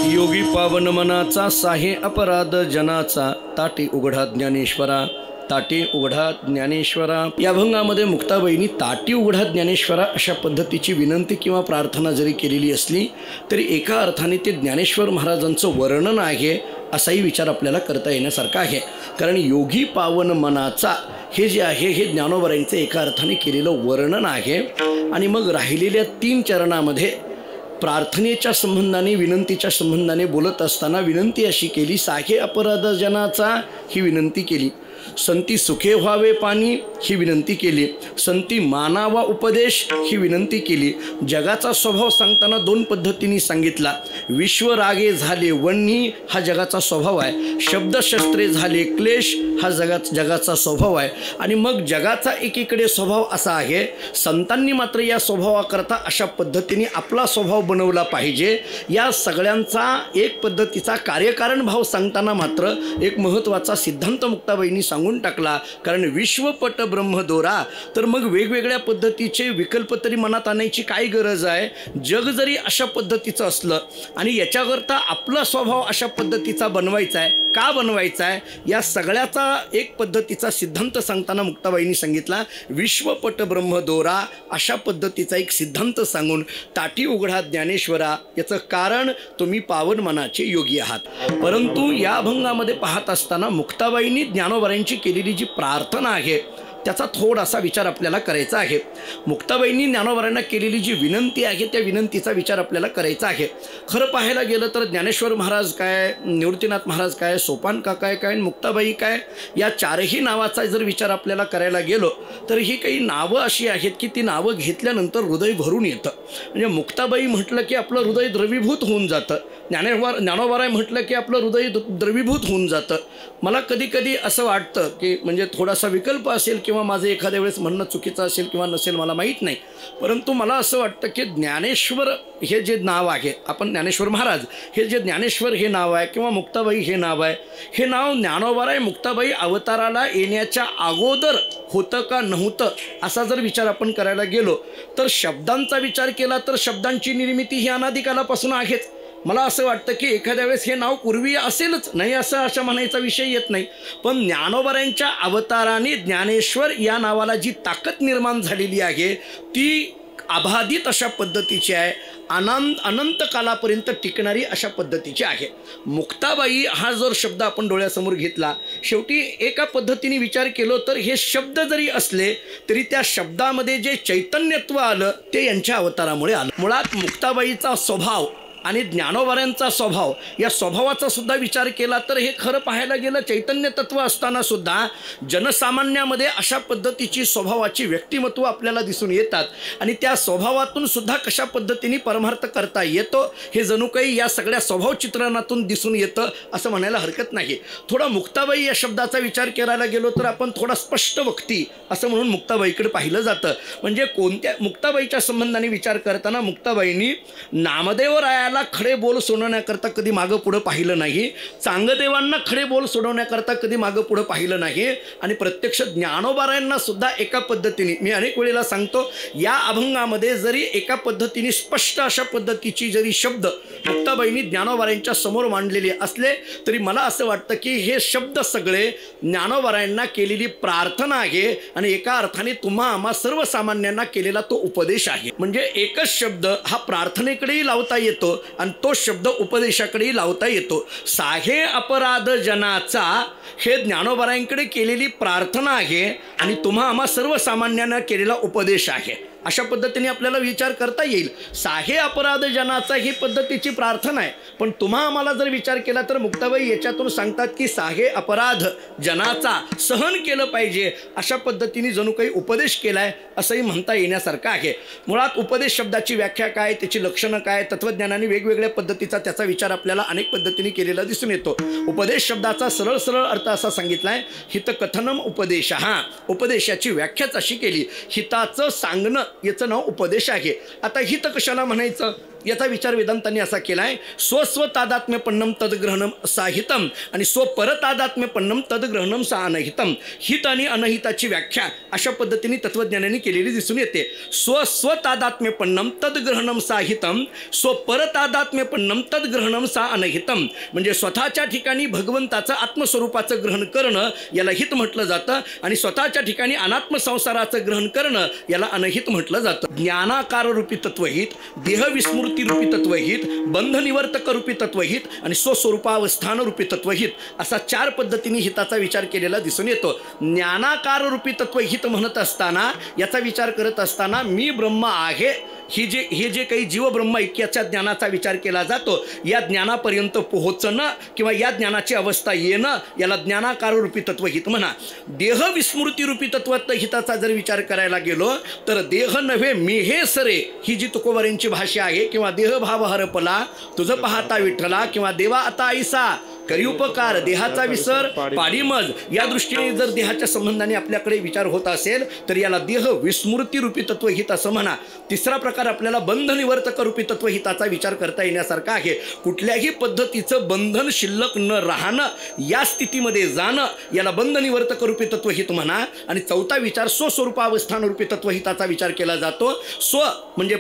योगी पावन मनाचा साहे अपराध जनाचा ताटी उघडा ज्ञानेश्वरा, ताटी उघडा ज्ञानेश्वरा। या अभंगामध्ये मुक्ताबाईंनी ताटी उघडा ज्ञानेश्वरा अशा पद्धतीची विनंती किंवा प्रार्थना जरी केलेली असली तरी एका अर्थाने ते ज्ञानेश्वर महाराजांचं वर्णन आहे असाही विचार आपल्याला करता येण्यासारखा आहे। कारण योगी पावन मनाचा हे जे आहे हे ज्ञानोबरांचं एका अर्थाने केलेलं वर्णन आहे। आणि मग राहिलेल्या 3 चरणामध्ये प्रार्थनेच्या संबंधाने विनंतीच्या संबंधाने बोलत असताना विनंती अशी केली, साखे अपराध जनाचा ही विनंती केली, संती सुखे व्हावे पाणी ही विनंती केली, संती मानावा उपदेश ही विनंती केली। जगाचा स्वभाव सांगताना 2 पद्धतीने सांगितला। विश्वरागे झाले वन्नी हा जगाचा स्वभाव आहे, शब्दशस्त्रे झाले क्लेश हा जगाचा स्वभाव आहे। आणि मग जगाचा एकीकडे स्वभाव असा आहे, संतांनी मात्र या स्वभावाकरता अशा पद्धतीने आपला स्वभाव बनवला पाहिजे। या सगळ्यांचा एक पद्धतीचा कार्यकारण भाव सांगताना मात्र एक महत्त्वाचा सिद्धांत मुक्ताबाईंनी सांगून टाकला। कारण विश्वपट ब्रह्मदोरा, तर मग वेगवेगळ्या पद्धतीचे विकल्प तरी मनात आणायची काय गरज आहे। जग जरी अशा पद्धतीचं असलं आणि याच्याकरता आपला स्वभाव अशा पद्धतीचा बनवायचा आहे, का बनवायचा आहे, या सगळ्याचा एक पद्धतीचा सिद्धांत सांगताना मुक्ताबाईंनी सांगितला विश्वपट ब्रह्मदोरा अशा पद्धतीचा एक सिद्धांत सांगून ताटी उघडा ज्ञानेश्वरा, याचं कारण तुम्ही पावन मनाचे योगी आहात। परंतु या अभंगामध्ये पाहत असताना मुक्ताबाईंनी ज्ञानोबरांची केलेली जी प्रार्थना आहे त्याचा थोडासा विचार आपल्याला करायचा आहे। मुक्ताबाईंनी ज्ञानोबरांना केलेली जी विनंती आहे त्या विनंतीचा विचार आपल्याला करायचा आहे। खरं पाहायला गेलं तर ज्ञानेश्वर महाराज काय, निवृत्तीनाथ महाराज काय, सोपान काका काय, मुक्ताबाई काय, या 4ही नावाचा जर विचार आपल्याला करायला गेलो तर ही काही नावं अशी आहेत की ती नावं घेतल्यानंतर हृदय भरून येतं। म्हणजे मुक्ताबाई म्हटलं की आपलं हृदय द्रवीभूत होऊन जातं, ज्ञानोबराय म्हटलं की आपलं हृदय द्रवीभूत होऊन जातं। मला कधी कधी असं वाटतं की म्हणजे थोडासा विकल्प असेल किंवा माझं एखाद्या वेळेस म्हणणं चुकीचं असेल किंवा नसेल मला माहीत नाही, परंतु मला असं वाटतं की ज्ञानेश्वर हे जे नाव आहे, आपण ज्ञानेश्वर महाराज हे जे ज्ञानेश्वर हे नाव आहे किंवा मुक्ताबाई हे नाव आहे, हे नाव ज्ञानोबराय मुक्ताबाई अवताराला येण्याच्या अगोदर होतं का नव्हतं असा जर विचार आपण करायला गेलो तर शब्दांचा विचार केला तर शब्दांची निर्मिती ही अनादिकालापासून आहेच। मला असं वाटतं की एखाद्या वेळेस हे नाव पूर्वी असेलच, नाही अशा म्हणायचा विषय येत नाही, पण ज्ञानोबरांच्या अवताराने ज्ञानेश्वर या नावाला जी ताकद निर्माण झालेली आहे ती अबाधित अशा पद्धतीची आहे, अनंत कालापर्यंत टिकणारी अशा पद्धतीची आहे। मुक्ताबाई हा जर शब्द आपण डोळ्यासमोर घेतला, शेवटी एका पद्धतीने विचार केलो तर हे शब्द जरी असले तरी त्या शब्दामध्ये जे चैतन्यत्व आलं ते यांच्या अवतारामुळे आलं। मुळात मुक्ताबाईचा स्वभाव आणि ज्ञानोबरांचा स्वभाव, या स्वभावाचा सुद्धा विचार केला तर हे खरं पाहायला गेलं चैतन्य तत्व असताना सुद्धा जनसामान्यामध्ये अशा पद्धतीची स्वभावाची व्यक्तिमत्व आपल्याला दिसून येतात आणि त्या स्वभावातून सुद्धा कशा पद्धतीने परमार्थ करता येतो हे जणू काही या सगळ्या स्वभाव चित्रणातून दिसून येतं असं म्हणायला हरकत नाही। थोडा मुक्ताबाई या शब्दाचा विचार करायला गेलो तर आपण थोडा स्पष्ट वक्ती असं म्हणून मुक्ताबाईकडे पाहिलं जातं। म्हणजे कोणत्या मुक्ताबाईच्या संबंधाने विचार करताना मुक्ताबाईंनी नामदेवरायाला खडे बोल सोडवण्याकरता कधी मागं पुढं पाहिलं नाही, चांगदेवांना खडे बोल सोडवण्याकरता कधी मागं पुढं पाहिलं नाही आणि प्रत्यक्ष ज्ञानोबरायांना सुद्धा एका पद्धतीने, मी अनेक वेळेला सांगतो, या अभंगामध्ये जरी एका पद्धतीने स्पष्ट अशा पद्धतीची जरी शब्द मुक्ताबाईंनी ज्ञानोबरायांच्या समोर मांडलेले असले तरी मला असं वाटतं की हे शब्द सगळे ज्ञानोबरायांना केलेली प्रार्थना आहे आणि एका अर्थाने तुम्हा आम्हा सर्वसामान्यांना केलेला तो उपदेश आहे। म्हणजे एकच शब्द हा प्रार्थनेकडेही लावता येतो आणि तो शब्द उपदेशाकडेही लावता येतो। साहे अपराध जनाचा हे ज्ञानोबरायांकडे केलेली प्रार्थना आहे आणि तुम्हा आम्हा सर्वसामान्यांना केलेला उपदेश आहे। अशा पद्धतीने आपल्याला विचार करता येईल। साहे अपराध जनाचा ही पद्धतीची प्रार्थना आहे, पण तुम्हा आम्हाला जर विचार केला तर मुक्ताबाई याच्यातून सांगतात की साहे अपराध जनाचा सहन केलं पाहिजे अशा पद्धतीने जणू काही उपदेश केलाय असंही म्हणता येण्यासारखं आहे। मुळात उपदेश शब्दाची व्याख्या काय, त्याची लक्षणं काय, तत्वज्ञानाने वेगवेगळ्या पद्धतीचा त्याचा विचार आपल्याला अनेक पद्धतीने केलेला दिसून येतो। उपदेश शब्दाचा सरळ सरळ अर्थ असा सांगितलाय, हितकथनम उपदेश, हा उपदेशाची व्याख्याच अशी केली, हिताचं सांगणं याचं नाव उपदेश आहे। आता हित कशाला म्हणायचं, याचा विचार वेदांतांनी असा केला आहे, स्वस्वतादात्म्यपन्नम तद्ग्रहणम साहितम आणि स्वपरतादात्म्यपन्नम तद्ग्रहणम सा अनहितम. हित आणि अनहिताची व्याख्या अशा पद्धतीने तत्वज्ञानाने केलेली दिसून येते. स्वस्वतादात्म्यपन्नम तद्ग्रहणम साहितम, स्वपरतादात्म्यपन्नम तद्ग्रहणम सा अनहितम. म्हणजे स्वतःच्या ठिकाणी भगवंताचं आत्मस्वरूपाचं ग्रहण करणं याला हित म्हटलं जातं आणि स्वतःच्या ठिकाणी अनात्म संसाराचं ग्रहण करणं याला अनहित म्हटलं जातं. ज्ञानाकार रूपी तत्वहित, देहविस्मृती रूपी तत्वहित, बंधनिवर्तक रूपी तत्वहित आणि स्वस्वरूपावस्थान रूपी तत्वहित असा 4 पद्धतीने हिताचा विचार केलेला दिसून येतो. ज्ञानाकार रूपी तत्वहित म्हणत असताना, याचा विचार करत असताना मी ब्रह्म आहे हे जे काही जीव ब्रह्म ऐक्याच्या ज्ञानाचा विचार केला जातो, या ज्ञानापर्यंत पोहोचणं किंवा या ज्ञानाची अवस्था येणं याला ज्ञानाकार रूपी तत्वहित म्हणा. देह विस्मृती रूपी तत्वहिताचा जर विचार करायला गेलो तर देह नव्हे मी हे सरे ही जी तुकोबारांची भाषा आहे, किंवा देहभाव हरपला तुझं पाहता विठ्ठला, किंवा देवा आता ऐसा करी उपकार देहाचा विसर पाडीमज, या दृष्टीने जर देहाच्या संबंधाने आपल्याकडे विचार होत असेल तर याला देह विस्मृती रूपी तत्वहित असं म्हणा. तिसरा प्रकार आपल्याला बंधनिवर्तक रूपी तत्वहिताचा विचार करता येण्यासारखा आहे. कुठल्याही पद्धतीचं बंधन शिल्लक न राहणं, या स्थितीमध्ये जाणं याला बंधनिवर्तक रूपी तत्वहित म्हणा. आणि चौथा विचार स्वस्वरूपावस्थान रूपी तत्वहिताचा विचार केला जातो. स्व म्हणजे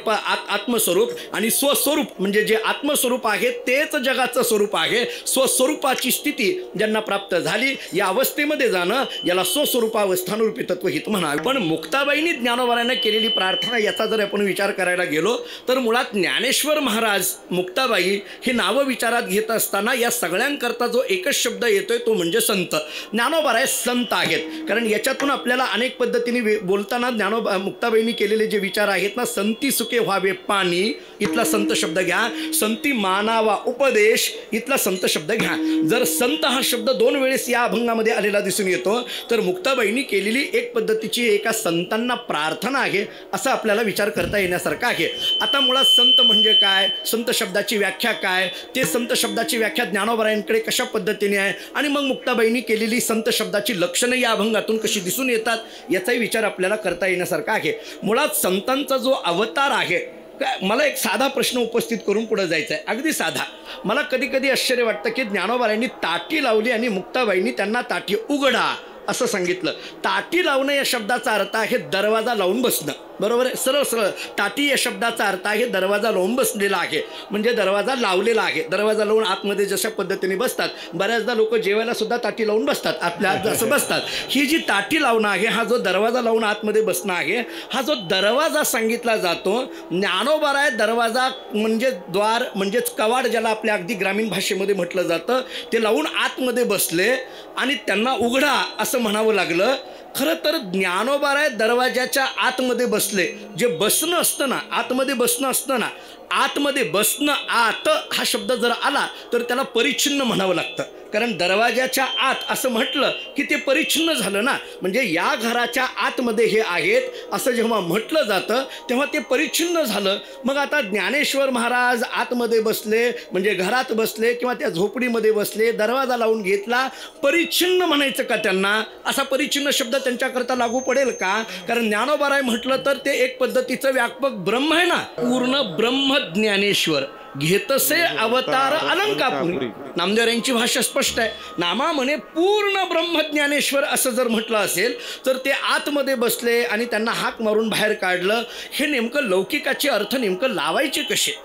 आत्मस्वरूप आणि स्वस्वरूप म्हणजे जे आत्मस्वरूप आहे तेच जगाचं स्वरूप आहे. स्वस्वरूपाची स्थिती ज्यांना प्राप्त झाली या अवस्थेमध्ये जाणं याला स्वस्वरूपावस्थान रूपी तत्वहित म्हणा. पण मुक्ताबाईंनी ज्ञानोबारांना केलेली प्रार्थना याचा जर आपण विचार करायला गेलो तर मुळात ज्ञानेश्वर महाराज, मुक्ताबाई हे नावं विचारात घेत असताना या सगळ्यांकरता जो एकच शब्द येतोय तो म्हणजे संत. ज्ञानोबाराय संत आहेत, कारण याच्यातून आपल्याला अनेक पद्धतीने बोलताना मुक्ताबाईंनी केलेले जे विचार आहेत ना, संती सुखे व्हावे पाणी इथला संत शब्द घ्या, संती मानावा उपदेश इथला संत शब्द घ्या. जर संत हा शब्द 2 वेळेस या अभंगामध्ये आलेला दिसून येतो तर मुक्ताबाईंनी केलेली एक पद्धतीची एका संतांना प्रार्थना आहे असं आपल्याला विचार करता येण्यासारखं आहे. आता मुळात संत म्हणजे काय, संत शब्दाची व्याख्या काय, ते संत शब्दाची व्याख्या ज्ञानोबारायांकडे कशा पद्धतीने आहे आणि मग मुक्ताबाईंनी केलेली संत शब्दाची लक्षणं या अभंगातून कशी दिसून येतात याचाही विचार आपल्याला करता येण्यासारखा आहे. मुळात संतांचा जो अवतार आहे, मला एक साधा प्रश्न उपस्थित करून पुढे जायचा आहे, अगदी साधा. मला कधी कधी आश्चर्य वाटतं की ज्ञानोबारायांनी ताटी लावली आणि मुक्ताबाईंनी त्यांना ताटी उघडा असं सांगितलं. ताटी लावणं या शब्दाचा अर्थ आहे दरवाजा लावून बसणं, बरोबर आहे. सरळ सरळ ताटी या शब्दाचा अर्थ आहे दरवाजा लावून बसलेला आहे, म्हणजे दरवाजा लावलेला आहे. दरवाजा लावून आतमध्ये जशा पद्धतीने बसतात, बऱ्याचदा लोक जेवायला सुद्धा ताटी लावून बसतात, आपल्या आत जसं बसतात. ही जी ताटी लावणं आहे, हा जो दरवाजा लावून आतमध्ये बसणं आहे, हा जो दरवाजा सांगितला जातो, ज्ञानोबाराय दरवाजा म्हणजे द्वार म्हणजेच कवाड ज्याला आपल्या अगदी ग्रामीण भाषेमध्ये म्हटलं जातं, ते लावून आतमध्ये बसले आणि त्यांना उघडा असं म्हणावं लागलं. खरं तर ज्ञानोबाराय दरवाजाच्या आतमध्ये बसले. जे बसणं असतं ना, आतमध्ये बसणं असतं ना, आतमध्ये बसणं, आत हा शब्द जर आला तर त्याला परिच्छिन्न म्हणावं लागतं, कारण दरवाजाच्या आत असं म्हटलं की ते परिच्छिन्न झालं ना, म्हणजे या घराच्या आतमध्ये हे आहेत असं जेव्हा म्हटलं जातं तेव्हा ते परिच्छिन्न झालं. मग आता ज्ञानेश्वर महाराज आतमध्ये बसले म्हणजे घरात बसले किंवा त्या झोपडीमध्ये बसले, दरवाजा लावून घेतला, परिच्छिन्न म्हणायचं का त्यांना? असा परिच्छिन्न शब्द त्यांच्याकरता लागू पडेल का? कारण ज्ञानोबाराय म्हटलं तर ते एक पद्धतीचं व्यापक ब्रह्म आहे ना, पूर्ण ब्रह्म ज्ञानेश्वर घेतसे अवतार अलंकापुरी. नामदेवरायांची भाषा स्पष्ट आहे, नामा म्हणे पूर्ण ब्रह्मज्ञानेश्वर असं जर म्हटलं असेल तर ते आतमध्ये बसले आणि त्यांना हाक मारून बाहेर काढलं. हे नेमकं लौकिकाचे अर्थ नेमकं लावायचे कसे,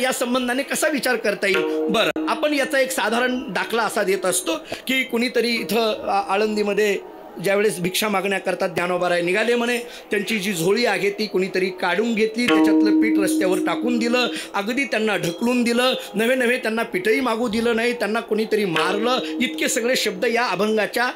या संबंधाने कसा विचार करता येईल? बरं, आपण याचा एक साधारण दाखला असा देत असतो की कुणीतरी इथं आळंदीमध्ये ज्यावेळेस भिक्षा मागण्याकरता ज्ञानोबाराय निघाले म्हणे, त्यांची जी झोळी आहे ती कुणीतरी काढून घेतली, त्याच्यातलं पीठ रस्त्यावर टाकून दिलं, अगदी त्यांना ढकलून दिलं, नव्हे त्यांना पीठही मागू दिलं नाही, त्यांना कुणीतरी मारलं. इतके सगळे शब्द या अभंगाच्या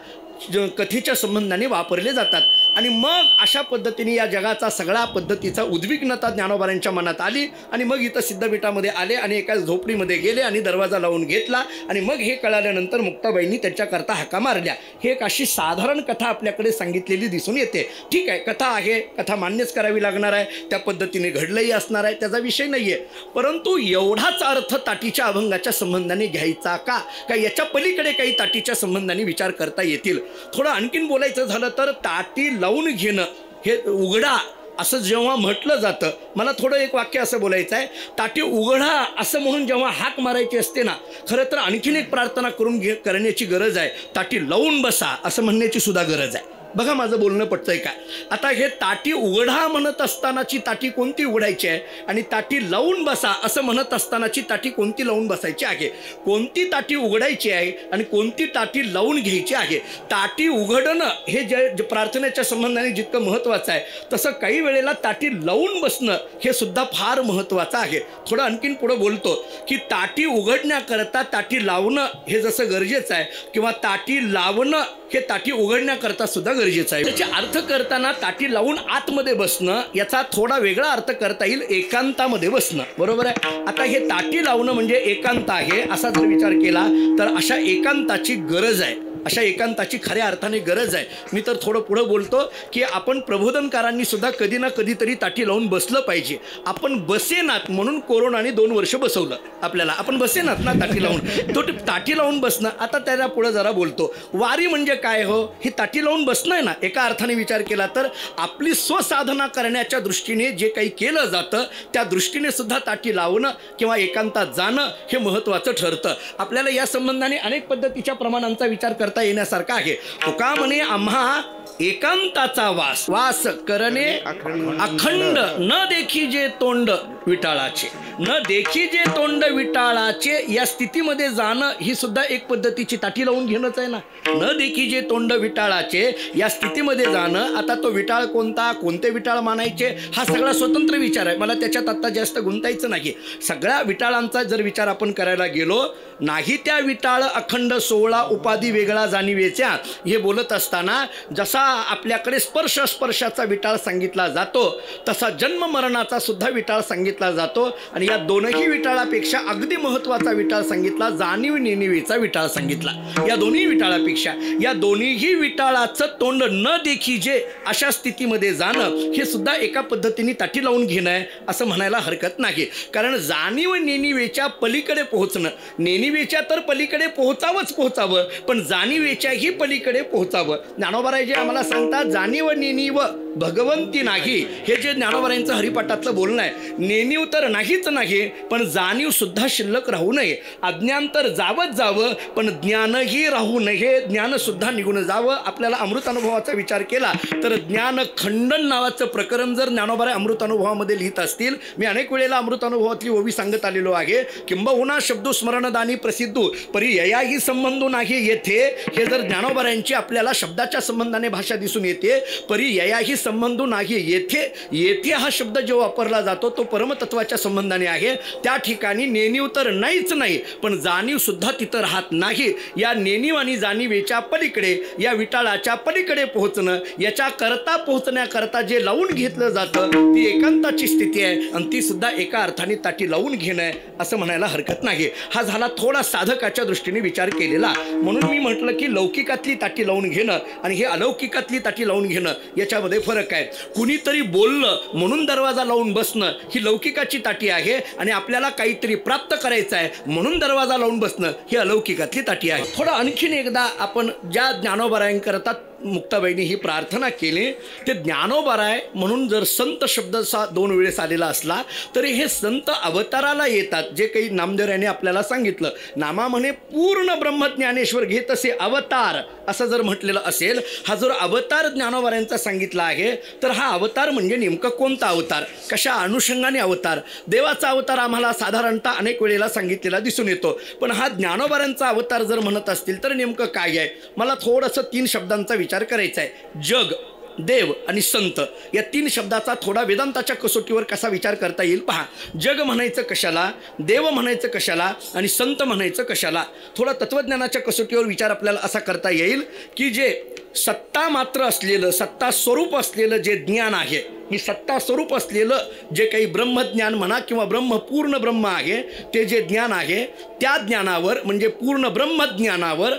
कथेच्या संबंधाने वापरले जातात. आणि मग अशा पद्धतीने या जगाचा सगळा पद्धतीचा उद्विग्नता ज्ञानोबारांच्या मनात आली आणि मग इथं सिद्धपीठामध्ये आले आणि एका झोपडीमध्ये गेले आणि दरवाजा लावून घेतला. आणि मग हे कळाल्यानंतर मुक्ताबाईंनी त्यांच्याकरता हाका मारल्या. हे एक अशी साधारण कथा आपल्याकडे सांगितलेली दिसून येते. ठीक आहे, कथा आहे, कथा मान्यच करावी लागणार आहे, त्या पद्धतीने घडलंही असणार आहे, त्याचा विषय नाही आहे. परंतु एवढाच अर्थ ताटीच्या अभंगाच्या संबंधाने घ्यायचा का याच्या पलीकडे काही ताटीच्या संबंधाने विचार करता येतील. थोडं आणखीन बोलायचं झालं तर ताटी लावून घेणं हे उघडा असं जेव्हा म्हटलं जातं, मला थोडं एक वाक्य असं बोलायचं आहे, ताटी उघडा असं म्हणून जेव्हा हाक मारायची असते ना, खरं तर आणखीन एक प्रार्थना करण्याची गरज आहे, ताटी लावून बसा असं म्हणण्याची सुद्धा गरज आहे. बघा माझं बोलणं पटतंय का? आता हे ताटी उघडा म्हणत असतानाची ताटी कोणती उघडायची आहे आणि ताटी लावून बसा असं म्हणत असतानाची ताटी कोणती लावून बसायची आहे? कोणती ताटी उघडायची आहे आणि कोणती ताटी लावून घ्यायची आहे? ताटी उघडणं हे जे प्रार्थनेच्या संबंधाने जितकं महत्त्वाचं आहे, तसं काही वेळेला ताटी लावून बसणं हे सुद्धा फार महत्त्वाचं आहे. थोडं आणखीन पुढं बोलतो की ताटी उघडण्याकरता ताटी लावणं हे जसं गरजेचं आहे, किंवा ताटी लावणं हे ताटी उघडण्याकरता सुद्धा गरजेचं आहे. त्याचे अर्थ करताना ताटी लावून आतमध्ये बसणं याचा थोडा वेगळा अर्थ करता येईल, एकांतामध्ये बसणं. बरोबर आहे. आता हे ताटी लावणं म्हणजे एकांत आहे असा जर विचार केला तर अशा एकांताची गरज आहे, अशा एकांताची खऱ्या अर्थाने गरज आहे. मी तर थोडं पुढं बोलतो की आपण प्रबोधनकारांनी सुद्धा कधी ना कधीतरी ताटी लावून बसलं पाहिजे. आपण बसेनात म्हणून कोरोनाने 2 वर्ष बसवलं आपल्याला. आपण बसेनात ना ताटी लावून, तो ताटी लावून बसणं. आता त्याला पुढं जरा बोलतो, वारी म्हणजे काय हो? ही ताटी लावून बसणं आहे ना. एका अर्थाने विचार केला तर आपली स्वसाधना करण्याच्या दृष्टीने जे काही केलं जातं त्या दृष्टीने सुद्धा ताटी लावणं किंवा एकांतात जाणं हे महत्त्वाचं ठरतं. आपल्याला या संबंधाने अनेक पद्धतीच्या प्रमाणांचा विचार करता येण्यासारखा आहे. तुका म्हणे आम्हा एकांताचा वास करणे अखंड, न देखी जे तोंड विटाळाचे. न देखी जे तोंड विटाळाचे या स्थितीमध्ये जाणं ही सुद्धा एक पद्धतीची ताटी लावून घेणंच आहे ना. न देखी जे तोंड विटाळाचे या स्थितीमध्ये जाणं. आता तो विटाळ कोणता, कोणते विटाळ मानायचे हा सगळा स्वतंत्र विचार आहे. मला त्याच्यात आता जास्त गुंतायचं नाही. सगळ्या विटाळांचा जर विचार आपण करायला गेलो, नाही त्या विटाळ अखंड 16 उपाधी वेगळा जाणीवेच्या हे बोलत असताना जसा आपल्याकडे स्पर्शाचा विटाळ सांगितला जातो, तसा जन्म मरणाचा सुद्धा विटाळ सांगितला जातो. आणि या दोनही विटाळापेक्षा अगदी महत्त्वाचा विटाळ सांगितला, जाणीव नेणिवेचा विटाळ सांगितला. या दोन्ही विटाळापेक्षा या दोन्हीही विटाळाचं तोंड न देखी जे अशा स्थितीमध्ये जाणं हे सुद्धा एका पद्धतीने ताटी लावून घेणं आहे असं म्हणायला हरकत नाही. कारण जाणीव नेणिवेच्या पलीकडे पोहोचणं, नेणिवेच्या तर पलीकडे पोहोचावं, पण जाणीवेच्याही पलीकडे पोहोचावं. ज्ञानोबाराय जे आम्हाला सांगतात, जाणीव नेणीव भगवंती नाही. हे जे ज्ञानोबारायांचं हरिपाठातलं बोलणं आहे, नेणीव तर नाहीच नाही, पण जाणीव सुद्धा शिल्लक राहू नये. अज्ञान तर जावं, पण ज्ञानही राहू नये, ज्ञान सुद्धा निघून जावं. आपल्याला अमृतानुभवाचा विचार केला तर ज्ञान खंडन नावाचं प्रकरण जर ज्ञानोबाराय अमृतानुभवामध्ये लिहित असतील, मी अनेक वेळेला अमृतानुभवातली ओवी सांगत आलेलो आहे, किंबहुना शब्दो स्मरणदानी प्रसिद्धू पर्यायी संबंधो नाही येथे. हे जर ज्ञानोबारायांची आपल्याला शब्दाच्या संबंधाने भाषा दिसून येते, पर्यायी संबंधो नाही येथे. येथे हा शब्द जो वापरला जातो तो परमतत्वाच्या संबंधाने आहे. त्या ठिकाणी नेणीव तर नाहीच नाही, पण जाणीव सुद्धा तिथं राहत नाही. या नेणीव आणि जाणीवेच्या पलीकडे, या विटाळाच्या पलीकडे पोहोचणं, याच्या करता पोहोचण्याकरता जे लावून घेतलं जातं ती एकांताची स्थिती आहे. आणि ती सुद्धा एका अर्थाने ताटी लावून घेणं आहे असं म्हणायला हरकत नाही. हा झाला थोडा साधकाच्या दृष्टीने विचार केलेला. म्हणून मी म्हटलं की लौकिकातली ताटी लावून घेणं आणि हे अलौकिकातली ताटी लावून घेणं याच्यामध्ये फरक आहे. कुणीतरी बोललं म्हणून दरवाजा लावून बसणं ही लौकिकाची ताटी आहे, आणि आपल्याला काहीतरी प्राप्त करायचं आहे म्हणून दरवाजा लावून बसणं ही अलौकिकातली ताटी आहे. थोडं आणखीन एकदा आपण ज्या ज्ञानोबारायांकरता मुक्ताबाईंनी ही प्रार्थना केली, ते ज्ञानोबाराय म्हणून जर संत शब्द 2 वेळेस आलेला असला तरी हे संत अवताराला येतात. जे काही नामदेव यांनी आपल्याला सांगितलं, नामा म्हणे पूर्ण ब्रह्मज्ञानेश्वर घेत असे अवतार असं जर म्हटलेलं असेल, हा जर अवतार ज्ञानोबारायांचा सांगितला आहे तर हा अवतार म्हणजे नेमकं कोणता अवतार, कशा अनुषंगाने अवतार? देवाचा अवतार आम्हाला साधारणतः अनेक वेळेला सांगितलेला दिसून येतो, पण हा ज्ञानोबारायांचा अवतार जर म्हणत असतील तर नेमकं काय आहे? मला थोडंसं 3 शब्दांचा विचार करायचा आहे. जग, देव आणि संत या 3 शब्दाचा थोडा वेदांताच्या कसोटीवर कसा विचार करता येईल पहा. जग म्हणायचं कशाला, देव म्हणायचं कशाला आणि संत म्हणायचं कशाला? थोडा तत्वज्ञानाच्या कसोटीवर विचार आपल्याला असा करता येईल की जे सत्ता मात्र असलेलं, सत्ता स्वरूप असलेलं जे ज्ञान आहे, ही सत्ता स्वरूप असलेलं जे काही ब्रह्मज्ञान म्हणा किंवा पूर्ण ब्रह्म आहे, ते जे ज्ञान आहे त्या ज्ञानावर म्हणजे पूर्ण ब्रह्मज्ञानावर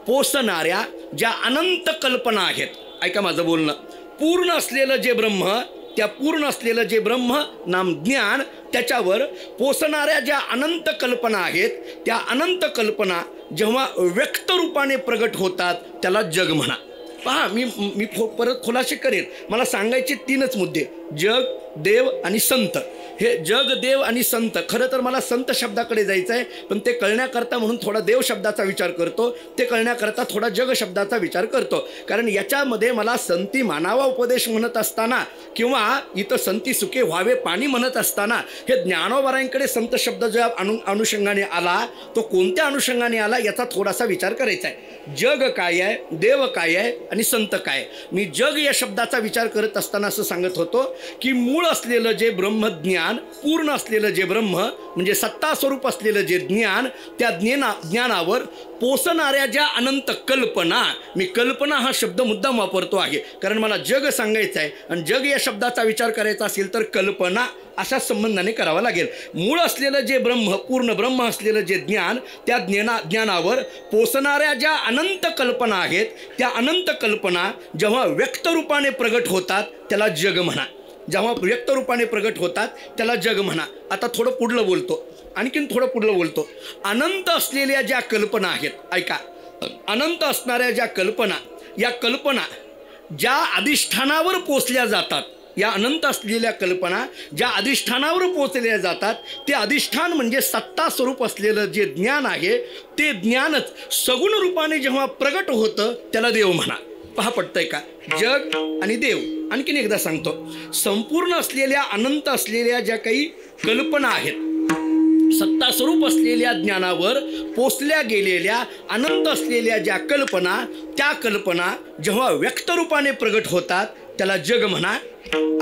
पोसणाऱ्या ज्या अनंत कल्पना आहेत, ऐका माझं बोलणं, पूर्ण असलेलं जे ब्रह्म, त्या पूर्ण असलेलं जे ब्रह्म नाम ज्ञान, त्याच्यावर पोसणाऱ्या ज्या अनंत कल्पना आहेत, त्या अनंत कल्पना जेव्हा व्यक्त रूपाने प्रगट होतात त्याला जग म्हणा. पहा, मी परत खुलासे करेन. मला सांगायचे 3च मुद्दे: जग, देव आणि संत. हे जग, देव आणि संत, खरं तर मला संत शब्दाकडे जायचं आहे, पण ते कळण्याकरता म्हणून थोडा देव शब्दाचा विचार करतो, ते कळण्याकरता थोडा जग शब्दाचा विचार करतो. कारण याच्यामध्ये मला संती मानावा उपदेश म्हणत असताना किंवा इथं संती सुखे व्हावे पाणी म्हणत असताना हे ज्ञानोबारांकडे संत शब्द जो अनुषंगाने आला तो कोणत्या अनुषंगाने आला याचा थोडासा विचार करायचा आहे. जग काय आहे, देव काय आहे आणि संत काय. मी जग या शब्दाचा विचार करत असताना असं सांगत होतो की मूळ असलेलं जे ब्रह्मज्ञान, पूर्ण असलेलं जे ब्रह्म म्हणजे सत्ता स्वरूप असलेलं जे ज्ञान, त्या ज्ञानावर पोसणाऱ्या ज्या अनंत कल्पना, मी कल्पना हा शब्द मुद्दाम वापरतो आहे कारण मला जग सांगायचं आहे आणि जग या शब्दाचा विचार करायचा असेल तर कल्पना अशा संबंधाने करावा लागेल. मूळ असलेलं जे ब्रह्म, पूर्ण ब्रह्म असलेलं जे ज्ञान, त्या ज्ञानावर पोसणाऱ्या ज्या अनंत कल्पना आहेत, त्या अनंत कल्पना जेव्हा व्यक्तरूपाने प्रगट होतात त्याला जग म्हणा. जेव्हा व्यक्तरूपाने प्रगट होतात त्याला जग म्हणा. आता थोडं पुढलं बोलतो, आणखीन थोडं पुढलं बोलतो. अनंत असलेल्या ज्या कल्पना आहेत, ऐका, अनंत असणाऱ्या ज्या कल्पना, या कल्पना ज्या अधिष्ठानावर पोचल्या जातात, या अनंत असलेल्या कल्पना ज्या अधिष्ठानावर पोचल्या जातात, ते अधिष्ठान म्हणजे सत्ता स्वरूप असलेलं जे ज्ञान आहे, ते ज्ञानच सगुण रूपाने जेव्हा प्रगट होतं त्याला देव म्हणा. पहा, पटतंय का? जग आणि देव. आणखीन एकदा सांगतो, संपूर्ण असलेल्या अनंत असलेल्या ज्या काही कल्पना आहेत, सत्ता स्वरूप असलेल्या ज्ञानावर पोचल्या गेलेल्या अनंत असलेल्या ज्या कल्पना, त्या कल्पना जेव्हा व्यक्तरूपाने प्रगट होतात त्याला जग म्हणा.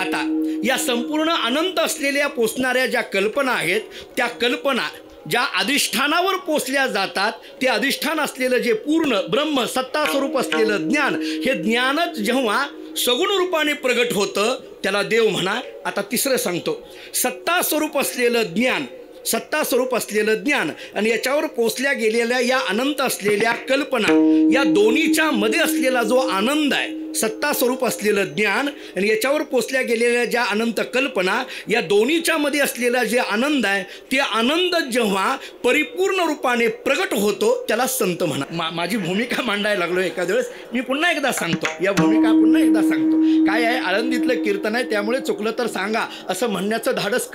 आता या संपूर्ण अनंत असलेल्या पोचणाऱ्या ज्या कल्पना आहेत, त्या कल्पना ज्या अधिष्ठानावर पोचल्या जातात, ते अधिष्ठान असलेलं जे पूर्ण ब्रह्म सत्ता स्वरूप असलेलं ज्ञान, हे ज्ञानच जेव्हा सगुण रूपाने प्रगट होतं त्याला देव म्हणा. आता तिसरं सांगतो, सत्ता स्वरूप असलेलं ज्ञान, सत्ता स्वरूप असलेलं ज्ञान आणि याच्यावर पोचल्या गेलेल्या या अनंत असलेल्या कल्पना, या दोन्हीच्या मध्ये असलेला जो आनंद आहे, सत्ता स्वरूप असलेलं ज्ञान आणि याच्यावर पोचल्या गेलेल्या ज्या अनंत कल्पना, या दोन्हीच्या मध्ये असलेला जे आनंद आहे, ते आनंद जेव्हा परिपूर्ण रूपाने प्रगट होतो त्याला संत म्हणा. माझी भूमिका मांडायला लागलो एखाद्या वेळेस, मी पुन्हा एकदा सांगतो, या भूमिका पुन्हा एकदा सांगतो. काय आहे, आळंदीतलं कीर्तन आहे, त्यामुळे चुकलं तर सांगा असं म्हणण्याचं धाडस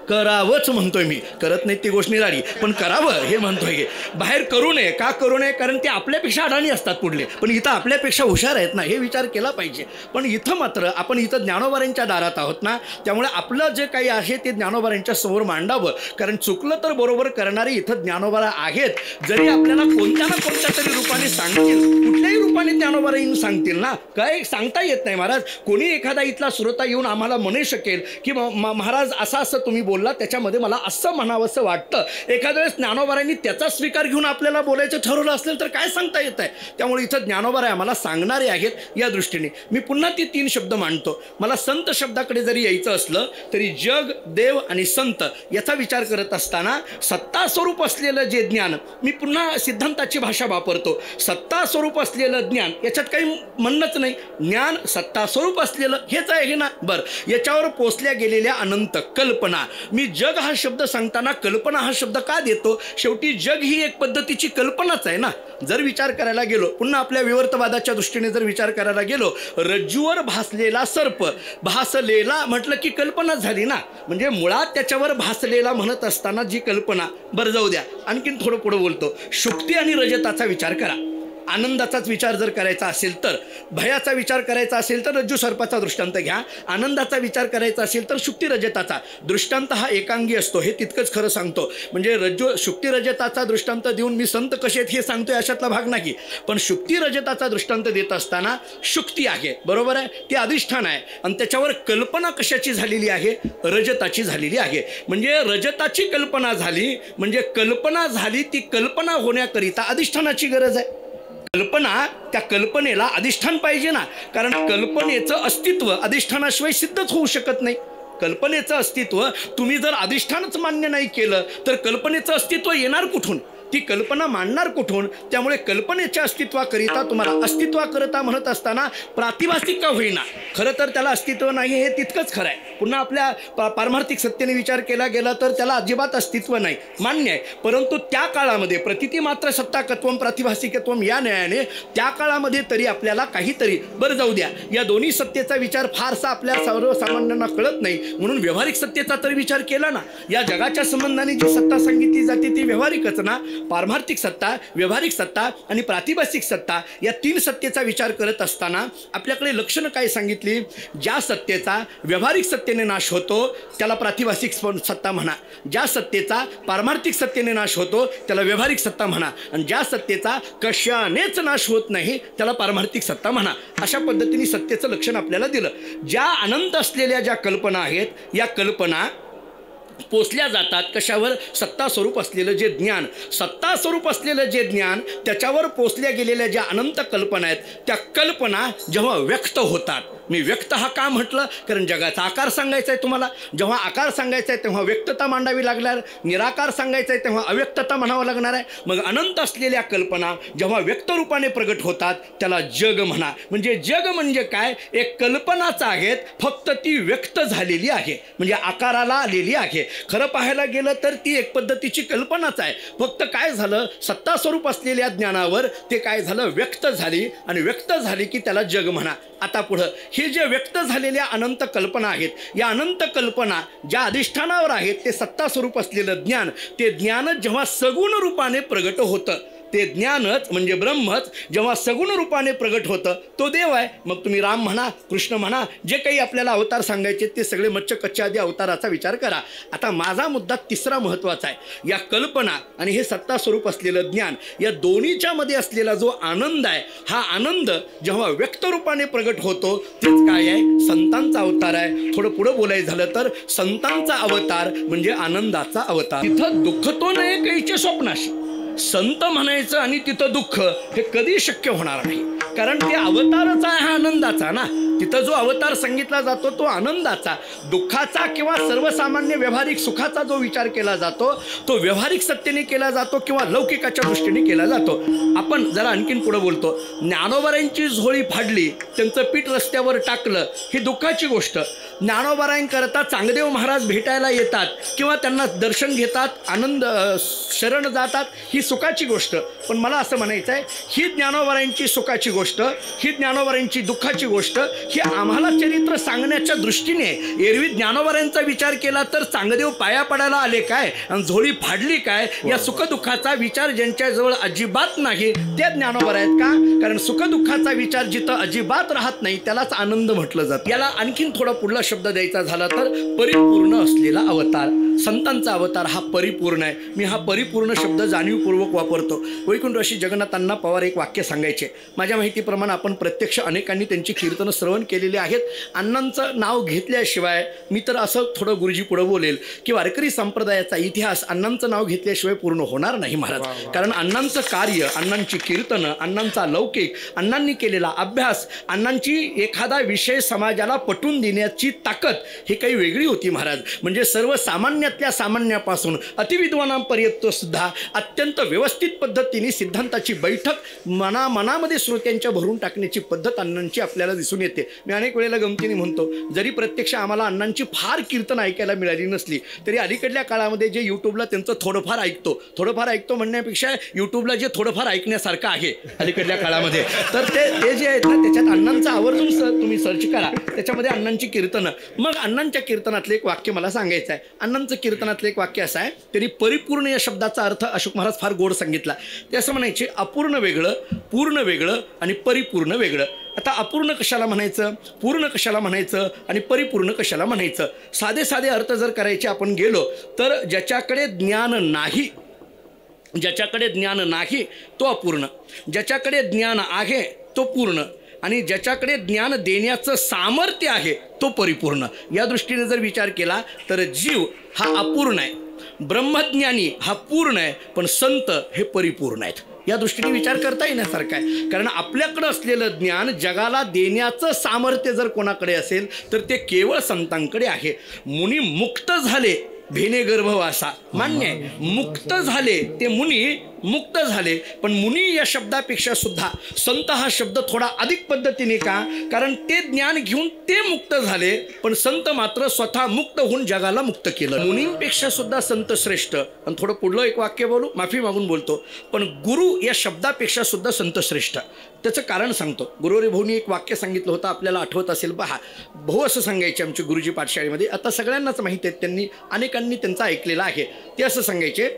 करावंच म्हणतोय मी. करत नाही ती गोष्ट निराळी, पण करावं हे म्हणतोय. की बाहेर करू नये. का करू नये? कारण ते आपल्यापेक्षा अडाणी असतात पुढले, पण इथं आपल्यापेक्षा हुशार आहेत ना, हे विचार केला पाहिजे. पण इथं मात्र आपण इथं ज्ञानोबारांच्या दारात आहोत ना, त्यामुळे आपलं जे काही आहे ते ज्ञानोबारांच्या समोर मांडावं. कारण चुकलं तर बरोबर करणारे इथं ज्ञानोबारा आहेत. जरी आपल्याला कोणत्या ना कोणत्या तरी रूपाने सांगतील, कुठल्याही रूपाने ज्ञानोबारा येऊन सांगतील ना, काय सांगता येत नाही महाराज. कोणी एखादा इथला श्रोता येऊन आम्हाला म्हणू शकेल की महाराज असं तुम्ही बोलला, त्याच्यामध्ये मला असं म्हणावंसं वाटतं. एखाद्या वेळेस ज्ञानोबारांनी त्याचा स्वीकार घेऊन आपल्याला बोलायचं ठरवलं असेल तर काय सांगता येत आहे. त्यामुळे इथं ज्ञानोबारा आम्हाला सांगणारे आहेत. या दृष्टीने मी पुन्हा ती 3 शब्द मांडतो. मला संत शब्दाकडे जरी यायचं असलं तरी जग, देव आणि संत याचा विचार करत असताना सत्ता स्वरूप असलेलं जे ज्ञान, मी पुन्हा सिद्धांताची भाषा वापरतो, सत्ता स्वरूप असलेलं ज्ञान, याच्यात काही म्हणणंच नाही. ज्ञान सत्ता स्वरूप असलेलं हेच आहे ना. बरं, याच्यावर पोचल्या गेलेल्या अनंत कल्पना. मी जग हा शब्द सांगताना कल्पना हा शब्द का देतो? शेवटी जग ही एक पद्धतीची कल्पनाच आहे ना. जर विचार करायला गेलो, पुन्हा आपल्या विवर्तवादाच्या दृष्टीने जर विचार करायला गेलो, रज्जूवर भासलेला सर्प, भासलेला म्हटलं की कल्पना झाली ना. म्हणजे मुळात त्याच्यावर भासलेला म्हणत असताना जी कल्पना. बरं, जाऊ द्या, आणखीन थोडं पुढं बोलतो. शुक्ती आणि रजताचा विचार करा. आनंदाचाच विचार जर करायचा असेल तर, भयाचा विचार करायचा असेल तर रज्जू सर्पाचा दृष्टांत घ्या. आनंदाचा विचार करायचा असेल तर शुक्ती रजताचा दृष्टांत हा एकांगी असतो, हे तितकंच खरं सांगतो. म्हणजे रज्जू शुक्ती रजताचा दृष्टांत देऊन मी संत कसे आहेत हे सांगतोय अशातला भाग नाही. पण शुक्ती रजताचा दृष्टांत देत असताना शुक्ती आहे, बरोबर आहे, ते अधिष्ठान आहे आणि त्याच्यावर कल्पना कशाची झालेली आहे? रजताची झालेली आहे. म्हणजे रजताची कल्पना झाली म्हणजे कल्पना झाली, ती कल्पना होण्याकरिता अधिष्ठानाची गरज आहे. कल्पना, त्या कल्पनेला अधिष्ठान पाहिजे ना. कारण कल्पनेचं अस्तित्व अधिष्ठानाशिवाय सिद्धच होऊ शकत नाही. कल्पनेचं अस्तित्व तुम्ही जर अधिष्ठानच मान्य नाही केलं तर कल्पनेचं अस्तित्व येणार कुठून? ती कल्पना मांडणार कुठून? त्यामुळे कल्पनेच्या अस्तित्वाकरिता तुम्हाला अस्तित्वाकरिता म्हणत असताना प्रातिभासिक का होईना, खरं तर त्याला अस्तित्व नाही हे तितकंच खरं आहे. पुन्हा आपल्या पारमार्थिक सत्तेने विचार केला गेला तर त्याला अजिबात अस्तित्व नाही, मान्य आहे. परंतु त्या काळामध्ये प्रतिती मात्र सत्ताकत्वम प्रातिभासिकत्वम या न्यायाने त्या काळामध्ये तरी आपल्याला काहीतरी बरं जाऊ द्या, या दोन्ही सत्तेचा विचार फारसा आपल्या सर्वसामान्यांना कळत नाही, म्हणून व्यावहारिक सत्तेचा तरी विचार केला ना. या जगाच्या संबंधाने जी सत्ता सांगितली जाते ती व्यावहारिकच ना. पारमार्थिक सत्ता, व्यावहारिक सत्ता आणि प्रातिभासिक सत्ता या तीन सत्तेचा विचार करत असताना आपल्याकडे लक्षणं काय सांगितली? ज्या सत्तेचा व्यावहारिक सत्तेने नाश होतो त्याला प्रातिभासिक सत्ता म्हणा, ज्या सत्तेचा पारमार्थिक सत्तेने नाश होतो त्याला व्यावहारिक सत्ता म्हणा, आणि ज्या सत्तेचा कशानेच नाश होत नाही त्याला पारमार्थिक सत्ता म्हणा. अशा पद्धतीने सत्तेचं लक्षण आपल्याला दिलं. ज्या अनंत असलेल्या ज्या कल्पना आहेत या कल्पना पोचल्या जातात कशावर? सत्ता स्वरूप असलेलं जे ज्ञान, सत्ता स्वरूप असलेलं जे ज्ञान त्याच्यावर पोचल्या गेलेल्या ज्या अनंत कल्पना आहेत त्या कल्पना जेव्हा व्यक्त होतात. मी व्यक्त हा का म्हटलं? कारण जगाचा आकार सांगायचा आहे तुम्हाला. जेव्हा आकार सांगायचा आहे तेव्हा व्यक्तता मांडावी लागणार, निराकार सांगायचा आहे तेव्हा अव्यक्तता म्हणावं लागणार आहे. मग अनंत असलेल्या कल्पना जेव्हा व्यक्त रूपाने प्रगट होतात त्याला जग म्हणा. म्हणजे जग म्हणजे काय? एक कल्पनाच आहेत, फक्त ती व्यक्त झालेली आहे, म्हणजे आकाराला आलेली आहे. खरं पाहायला गेलं तर ती एक पद्धतीची कल्पनाच आहे, फक्त काय झालं? सत्ता स्वरूप असलेल्या ज्ञानावर ते काय झालं? व्यक्त झाली, आणि व्यक्त झाली की त्याला जग म्हणा. आता पुढं हे जे व्यक्त झालेल्या अनंत कल्पना आहेत, या अनंत कल्पना ज्या अधिष्ठानावर आहेत ते सत्ता स्वरूप असलेलं ज्ञान, ते ज्ञानच जेव्हा सगुण रूपाने प्रगट होतं, ते ज्ञानच म्हणजे ब्रह्मच जेव्हा सगुण रूपाने प्रगट होतं तो देव आहे. मग तुम्ही राम म्हणा, कृष्ण म्हणा, जे काही आपल्याला अवतार सांगायचे ते सगळे मच्छ कच्छ आदी अवताराचा विचार करा. आता माझा मुद्दा तिसरा महत्त्वाचा आहे. या कल्पना आणि हे सत्ता स्वरूप असलेलं ज्ञान या दोन्हीच्या मध्ये असलेला जो आनंद आहे, हा आनंद जेव्हा व्यक्त रूपाने प्रगट होतो तेच काय आहे? संतांचा अवतार आहे. थोडं पुढं बोलायचं झालं तर संतांचा अवतार म्हणजे आनंदाचा अवतार. तिथं दुःख तो नाही काहीचे स्वप्नाशी. संत म्हणायचं आणि तिथं दुःख हे कधी शक्य होणार नाही, कारण ते अवतारच आहे हा आनंदाचा ना. तिथं जो अवतार सांगितला जातो तो आनंदाचा, दुःखाचा किंवा सर्वसामान्य व्यावहारिक सुखाचा जो विचार केला जातो तो व्यावहारिक सत्तेने केला जातो किंवा लौकिकाच्या दृष्टीने केला जातो. आपण जरा आणखीन पुढे बोलतो. ज्ञानोबारांची झोळी फाडली, त्यांचं पीठ रस्त्यावर टाकलं, ही दुःखाची गोष्ट. ज्ञानोबारांकरता चांगदेव महाराज भेटायला येतात किंवा त्यांना दर्शन घेतात, आनंद शरण जातात, ही सुखाची गोष्ट. पण मला असं म्हणायचं आहे, ही ज्ञानोबारांची सुखाची गोष्ट, ही ज्ञानोबारांची दुःखाची गोष्ट, ही आम्हाला चरित्र सांगण्याच्या दृष्टीने. एरवी ज्ञानोबारांचा विचार केला तर चांगदेव पाया पडायला आले काय आणि झोळी फाडली काय, या सुखदुःखाचा विचार ज्यांच्याजवळ अजिबात नाही ते ज्ञानोबार आहेत का? कारण सुखदुःखाचा विचार जिथं अजिबात राहत नाही त्यालाच आनंद म्हटलं जातं. याला आणखीन थोडा पुढला शब्द द्यायचा झाला तर परिपूर्ण असलेला अवतार. संतांचा अवतार हा परिपूर्ण आहे. मी हा परिपूर्ण शब्द जाणीवपूर्वक वापरतो. वैकुंठवासी जगन्नाथांना पवार एक वाक्य सांगायचे. माझ्या माहितीप्रमाणे आपण प्रत्यक्ष अनेकांनी त्यांची कीर्तनं श्रवण केलेली आहेत. अण्णांचं नाव घेतल्याशिवाय, मी तर असं थोडं गुरुजी पुढं बोलेल की वारकरी संप्रदायाचा इतिहास अण्णांचं नाव घेतल्याशिवाय पूर्ण होणार नाही महाराज. कारण अण्णांचं कार्य, अण्णांची कीर्तनं, अण्णांचा लौकिक, अण्णांनी केलेला अभ्यास, अण्णांची एखादा विषय समाजाला पटवून देण्याची ताकद ही काही वेगळी होती महाराज. म्हणजे सर्वसामान्यातल्या सामान्यापासून अतिविद्वानांपर्यंत सुद्धा अत्यंत व्यवस्थित पद्धतीने सिद्धांताची बैठक मनामध्ये श्रोत्यांच्या भरून टाकण्याची पद्धत अण्णांची आपल्याला दिसून येते. मी अनेक वेळेला गमतीने म्हणतो, जरी प्रत्यक्ष आम्हाला अण्णांची फार कीर्तन ऐकायला मिळाली नसली तरी अलीकडल्या काळामध्ये जे यूट्यूबला त्यांचं थोडंफार ऐकतो म्हणण्यापेक्षा यूट्यूबला जे थोडंफार ऐकण्यासारखं आहे अलीकडल्या काळामध्ये, तर ते जे आहेत ना त्याच्यात अण्णांचं आवर्जून तुम्ही सर्च करा, त्याच्यामध्ये अण्णांची कीर्तनं. मग अण्णांच्या कीर्तनातलं एक वाक्य मला सांगायचं आहे. अण्णांचं कीर्तनातलं एक वाक्य असं आहे, त्यांनी परिपूर्ण या शब्दाचा अर्थ अशोक महाराज फार गोड सांगितला. ते असं म्हणायचे, अपूर्ण वेगळं, पूर्ण वेगळं आणि परिपूर्ण वेगळं. आता अपूर्ण कशाला म्हणायचं, पूर्ण कशाला म्हणायचं आणि परिपूर्ण कशाला म्हणायचं? साधे साधे अर्थ जर करायचे आपण गेलो तर ज्याच्याकडे ज्ञान नाही, ज्याच्याकडे ज्ञान नाही तो अपूर्ण, ज्याच्याकडे ज्ञान आहे तो पूर्ण, आणि ज्याच्याकडे ज्ञान देण्याचं सामर्थ्य आहे तो परिपूर्ण. या दृष्टीने जर विचार केला तर जीव हा अपूर्ण आहे, ब्रह्मज्ञानी हा पूर्ण आहे, पण संत हे परिपूर्ण आहेत. या दृष्टीने विचार करता येण्यासारखा आहे. कारण आपल्याकडं असलेलं ज्ञान जगाला देण्याचं सामर्थ्य जर कोणाकडे असेल तर ते केवळ संतांकडे आहे. मुनी मुक्त झाले भेने गर्भवासा, मान्य आहे, मुक्त झाले ते मुनी मुक्त झाले. पण मुनी या शब्दापेक्षा सुद्धा संत हा शब्द थोडा अधिक पद्धतीने का, कारण ते ज्ञान घेऊन ते मुक्त झाले, पण संत मात्र स्वतः मुक्त होऊन जगाला मुक्त केलं. मुनींपेक्षा सुद्धा संत श्रेष्ठ. आणि थोडं पुढलं एक वाक्य बोलू, माफी मागून बोलतो, पण गुरु या शब्दापेक्षा सुद्धा संत श्रेष्ठ. त्याचं कारण सांगतो. गुरुवरी भाऊनी एक वाक्य सांगितलं होतं, आपल्याला आठवत असेल पहा. भाऊ असं सांगायचे आमचे गुरुजी पाठशाळेमध्ये, आता सगळ्यांनाच माहिती आहे, त्यांनी अनेकांनी त्यांचा ऐकलेला आहे. ते असं सांगायचे,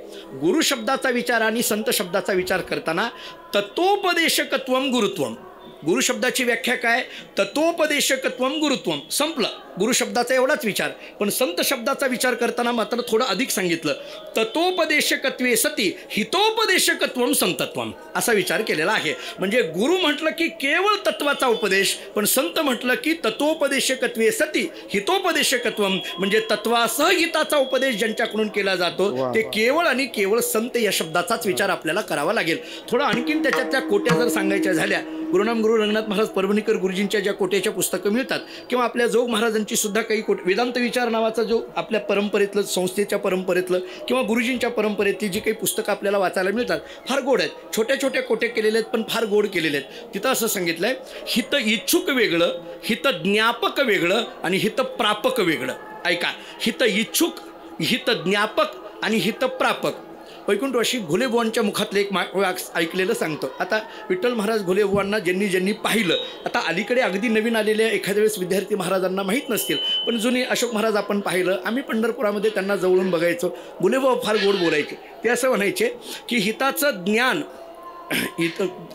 गुरु शब्दाचा विचार आणि संत शब्दाचा विचार करताना तत्वोपदेशकत्वम गुरुत्वम. गुरु शब्दाची व्याख्या काय? तत्वोपदेशकत्वम गुरुत्वम. संपलं गुरु शब्दाचा एवढाच विचार. पण संत शब्दाचा विचार करताना मात्र थोडं अधिक सांगितलं. तत्वोपदेशकत्वे सती हितोपदेशकत्वम संतत्वम असा विचार केलेला आहे. म्हणजे गुरु म्हटलं की केवळ तत्वाचा उपदेश, पण संत म्हटलं की तत्वोपदेशकत्वे सती हितोपदेशकत्वम, म्हणजे तत्वासह हिताचा उपदेश ज्यांच्याकडून केला जातो ते केवळ आणि केवळ संत या शब्दाचाच विचार आपल्याला करावा लागेल. थोडं आणखीन त्याच्यातल्या कोट्या जर सांगायच्या झाल्या, गुरुनाम गुरु रंगनाथ महाराज परभणीकर गुरुजींच्या ज्या कोट्याच्या पुस्तकं मिळतात, किंवा आपल्या जोग महाराजांची सुद्धा काही वेदांत विचार नावाचा जो आपल्या परंपरेतलं, संस्थेच्या परंपरेतलं किंवा गुरुजींच्या परंपरेतली जी काही पुस्तकं आपल्याला वाचायला मिळतात, फार गोड आहेत. छोट्या छोट्या कोटे केलेले आहेत, पण फार गोड केलेले आहेत. तिथं असं सांगितलंय, हित इच्छुक वेगळं, हित ज्ञापक वेगळं आणि हित प्रापक वेगळं. ऐका, हित इच्छुक, हित ज्ञापक आणि हित प्रापक. वैकुंठवासी घुलेबुवांच्या मुखातले एक ऐकलेलं सांगतो. आता विठ्ठल महाराज घुलेबुवांना ज्यांनी ज्यांनी पाहिलं, आता अलीकडे अगदी नवीन आलेल्या एखाद्या वेळेस विद्यार्थी महाराजांना माहीत नसतील, पण जुने अशोक महाराज आपण पाहिलं, आम्ही पंढरपुरामध्ये त्यांना जवळून बघायचो. घुलेबुवा फार गोड बोलायचे. ते असं म्हणायचे की हिताचं ज्ञान,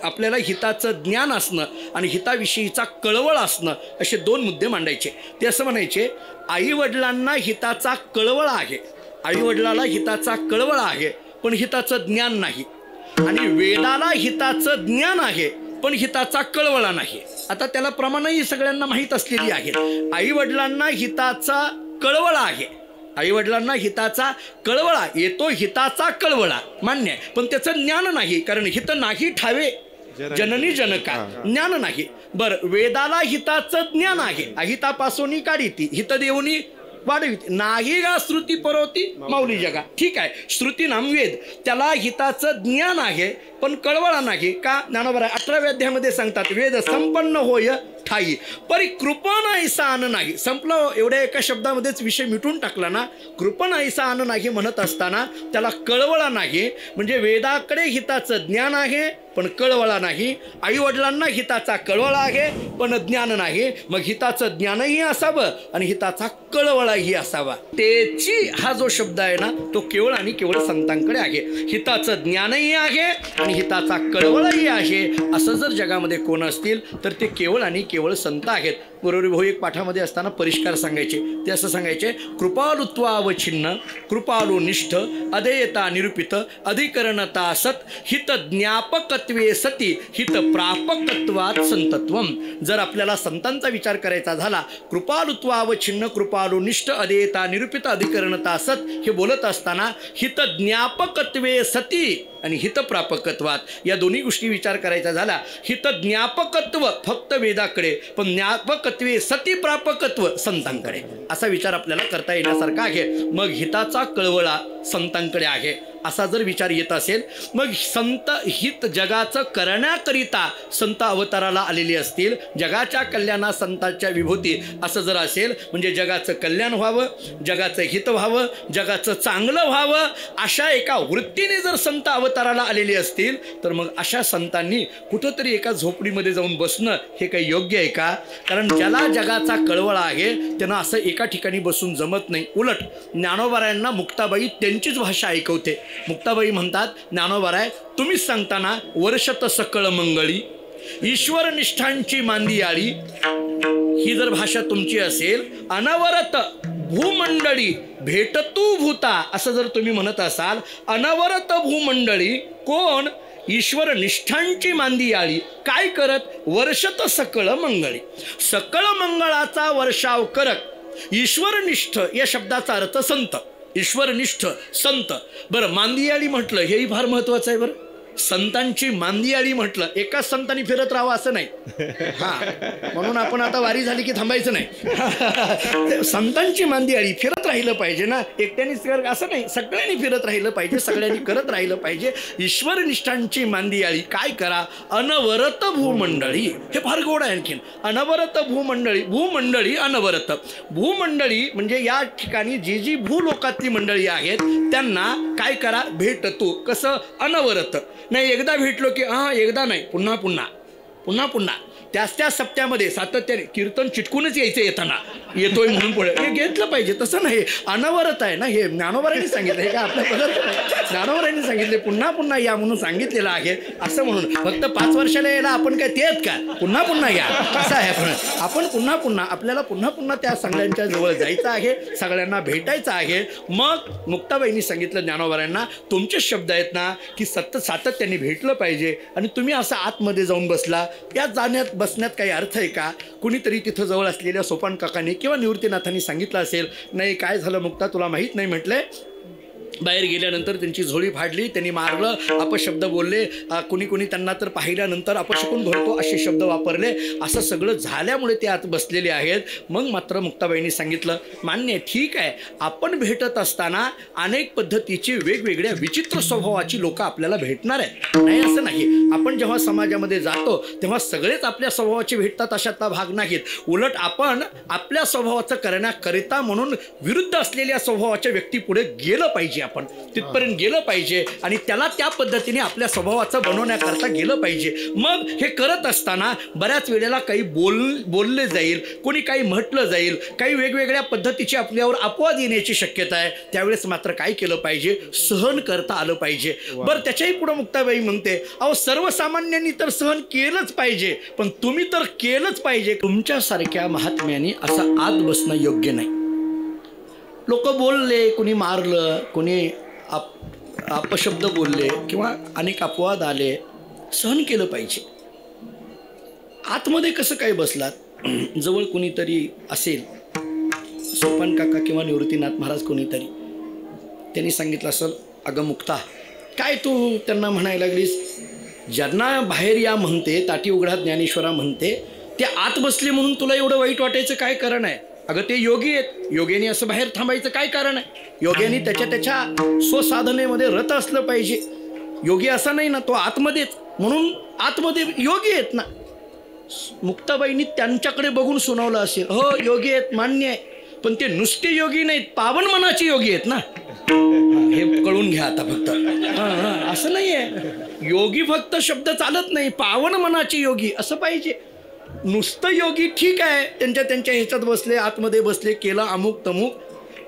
आपल्याला हिताचं ज्ञान असणं आणि हिताविषयीचा कळवळ असणं असे दोन मुद्दे मांडायचे. ते असं म्हणायचे, आईवडिलांना हिताचा कळवळ आहे, आईवडिलाला हिताचा कळवळ आहे पण हिताचं ज्ञान नाही, आणि वेदाला हिताचं ज्ञान आहे पण हिताचा कळवळा नाही. आता त्याला प्रमाणही सगळ्यांना माहीत असलेली आहे. आईवडिलांना हिताचा कळवळा आहे, आईवडिलांना हिताचा कळवळा येतो, हिताचा कळवळा मान्य आहे, पण त्याचं ज्ञान नाही, कारण हित नाही ठावे जननी जनका, ज्ञान नाही. बरं, वेदाला हिताचं ज्ञान आहे, अहितापासून काढीती, हित देऊनी वाढवित, नाही गा श्रुती परवती माऊली जगा. ठीक आहे, श्रुती नाम वेद, त्याला हिताचं ज्ञान आहे पण कळवळा नाही. का? ज्ञानोबा 18व्या अध्यायामध्ये सांगतात, वेद संपन्न होय ठाई परी कृपण ऐसा आन नाही. संपलं, एवढ्या एका शब्दामध्येच विषय मिटून टाकला ना. कृपण ऐसा आन नाही म्हणत असताना त्याला कळवळा नाही, म्हणजे वेदाकडे हिताचं ज्ञान आहे पण कळवळा नाही, आईवडिलांना हिताचा कळवळा आहे पण ज्ञान नाही. मग हिताचं ज्ञानही असावं आणि हिताचा कळवळाही असावा. त्याची हा जो शब्द आहे ना, तो केवळ आणि केवळ संतांकडे आहे. हिताचं ज्ञानही आहे आणि हिताचा कळवळाही आहे. असं जर जगामध्ये कोण असतील तर ते केवळ आणि केवळ संत आहेत. गुरुवरी भाऊ एक पाठामध्ये असताना परिष्कार सांगायचे. ते असं सांगायचे, कृपालुत्वावच्छिन्न कृपालु निष्ठ अधेयता निरूपित अधिकरणता सत हित ज्ञापकत्वे सती हित प्रापकत्वात संतत्वम. जर आपल्याला संतांचा विचार करायचा झाला, कृपालुत्वावच्छिन्न कृपालु निष्ठ अधेयता निरूपित अधिकरणता सत हे बोलत असताना हित ज्ञापकत्वे सती आणि हितप्रापकत्वात या दोन्ही गोष्टी विचार करायचा झाला. हित ज्ञापकत्व फक्त वेदाकडे, पण ज्ञापकत्वे सती प्रापकत्व संतांकडे, असा विचार आपल्याला करता येण्यासारखा आहे. मग हिताचा कळवळा संतांकडे आहे असा जर विचार येत असेल, मग संत हित जगाचं करण्याकरिता संत अवताराला आलेली असतील, जगाच्या कल्याणा संतांच्या विभूती असं जर असेल, म्हणजे जगाचं कल्याण व्हावं, जगाचं हित व्हावं, जगाचं चांगलं व्हावं, अशा एका वृत्तीने जर संत अवताराला आलेली असतील, तर मग अशा संतांनी कुठंतरी एका झोपडीमध्ये जाऊन बसणं हे काही योग्य आहे का? कारण ज्याला जगाचा कळवळा आहे त्यांना असं एका ठिकाणी बसून जमत नाही. उलट ज्ञानोबारायांना मुक्ताबाई त्यांचीच भाषा ऐकवते. मुक्ताबाई म्हणतात, ज्ञानोबाराय तुम्हीच सांगताना वर्षत सकळ मंगळी ईश्वर निष्ठांची मांदियाळी, ही जर भाषा तुमची असेल, अनवरत भूमंडळी भेटतू भूता असं जर तुम्ही म्हणत असाल, अनवरत भूमंडळी कोण? ईश्वर निष्ठांची मांदियाळी काय करत? वर्षत सकळ मंगळी, सकळ मंगळाचा वर्षाव करत. ईश्वरनिष्ठ या शब्दाचा अर्थ संत, ईश्वरनिष्ठ संत. बरं, मांदियाळी म्हटलं हेही फार महत्त्वाचं आहे. बरं, संतांची मांदियाळी म्हटलं, एकाच संतांनी फिरत राहावं असं नाही. हां, म्हणून आपण आता वारी झाली की थांबायचं नाही. संतांची मांदियाळी फिरत राहिलं पाहिजे ना, एकट्यानेच असं नाही, सगळ्यांनी फिरत राहिलं पाहिजे, सगळ्यांनी करत राहिलं पाहिजे. ईश्वरनिष्ठांची मांदियाळी काय करा, अनवरत भूमंडळी. हे फार गोड आहे. आणखीन अनवरत भूमंडळी, भूमंडळी अनवरत. भूमंडळी म्हणजे या ठिकाणी जी जी भूलोकातली मंडळी आहेत त्यांना काय करा, भेटतो. कसं, अनवरत. नाही एकदा भेटलो की हां, एकदा नाही, पुन्हा पुन्हा पुन्हा पुन्हा त्या सप्त्यामध्ये सातत्याने कीर्तन चिटकूनच यायचं, येताना येतोय म्हणून पुढे हे घेतलं पाहिजे. तसं नाही, अनवरत आहे ना हे. ज्ञानोबारांनी सांगितलं, हे का आपल्या पदार्थ नाही, ज्ञानोबारांनी सांगितले पुन्हा पुन्हा या म्हणून सांगितलेलं आहे. असं म्हणून फक्त 5 वर्षाला यायला आपण काय ते आहेत का, पुन्हा पुन्हा या असं आहे. आपण पुन्हा पुन्हा आपल्याला पुन्हा पुन्हा त्या सगळ्यांच्या जवळ जायचं आहे, सगळ्यांना भेटायचं आहे. मग मुक्ताबाईंनी सांगितलं ज्ञानोबारांना, तुमचे शब्द आहेत ना की सातत्याने भेटलं पाहिजे. आणि तुम्ही असं आतमध्ये जाऊन बसला, या जाण्यात बसण्यात काही अर्थ आहे का. कुणीतरी तिथं जवळ असलेल्या सोपान काकांनी किंवा निवृत्तीनाथांनी सांगितलं असेल, नाही काय झालं मुक्ता तुला माहीत नाही म्हटले. बाहेर गेल्यानंतर त्यांची झोळी फाडली, त्यांनी मारलं, अपशब्द बोलले, कुणी त्यांना तर पाहिल्यानंतर अपशकून धरतो असे शब्द वापरले. असं सगळं झाल्यामुळे ते आत बसलेले आहेत. मग मात्र मुक्ताबाईंनी सांगितलं, मान्य ठीक आहे, आपण भेटत असताना अनेक पद्धतीची वेगवेगळ्या विचित्र स्वभावाची लोक आपल्याला भेटणार आहेत, नाही असं नाही. आपण जेव्हा समाजामध्ये जातो तेव्हा सगळेच आपल्या स्वभावाचे भेटतात अशातला भाग नाहीत. उलट आपण आपल्या स्वभावाचं करण्याकरिता म्हणून विरुद्ध असलेल्या स्वभावाच्या व्यक्तीपुढे गेलं पाहिजे, आपण तिथपर्यंत गेलं पाहिजे आणि त्याला त्या पद्धतीने आपल्या स्वभावाचं बनवण्याकरता गेलं पाहिजे. मग हे करत असताना बऱ्याच वेळेला काही बोलले जाईल, कोणी काही म्हटलं जाईल, काही वेगवेगळ्या पद्धतीची आपल्यावर अपवाद येण्याची शक्यता आहे. त्यावेळेस मात्र काय केलं पाहिजे, सहन करता आलं पाहिजे. बरं, त्याच्याही पुढे मुक्ताबाई म्हणते, अहो सर्वसामान्यांनी तर सहन केलंच पाहिजे, पण तुम्ही तर केलंच पाहिजे. तुमच्यासारख्या महात्म्यांनी असं आत बसणं योग्य नाही. लोक बोलले, कोणी मारलं, कोणी अपशब्द बोलले किंवा अनेक अपवाद आले, सहन केलं पाहिजे. आतमध्ये कसं काय बसलात, जवळ कोणीतरी असेल, सोपान काका किंवा निवृत्तीनाथ महाराज कोणीतरी, त्यांनी सांगितलं असेल, अगं मुक्ता काय तू त्यांना म्हणायला लागलीस, ज्यांना बाहेर या म्हणते, ताटी उघडा ज्ञानेश्वरा म्हणते, ते आत बसले म्हणून तुला एवढं वाईट वाटायचं काय कारण आहे. अगं ते योगी आहेत, योग्याने असं बाहेर थांबायचं काय कारण आहे. योग्याने त्याच्या स्वसाधनेमध्ये रत असलं पाहिजे. योगी असा नाही ना, तो आतमध्येच, म्हणून आतमध्ये योगी आहेत ना. मुक्ताबाईंनी त्यांच्याकडे बघून सुनावलं असेल, हो योगी आहेत मान्य आहे, पण ते नुसते योगी नाहीत, पावन मनाचे योगी आहेत ना. हे कळून घ्या आता फक्त. असं नाही आहे, योगी फक्त शब्द चालत नाही, पावन मनाचे योगी असं पाहिजे. नुसतं योगी ठीक आहे, त्यांच्या ह्याच्यात बसले, आतमध्ये बसले, केलं अमुक तमुक.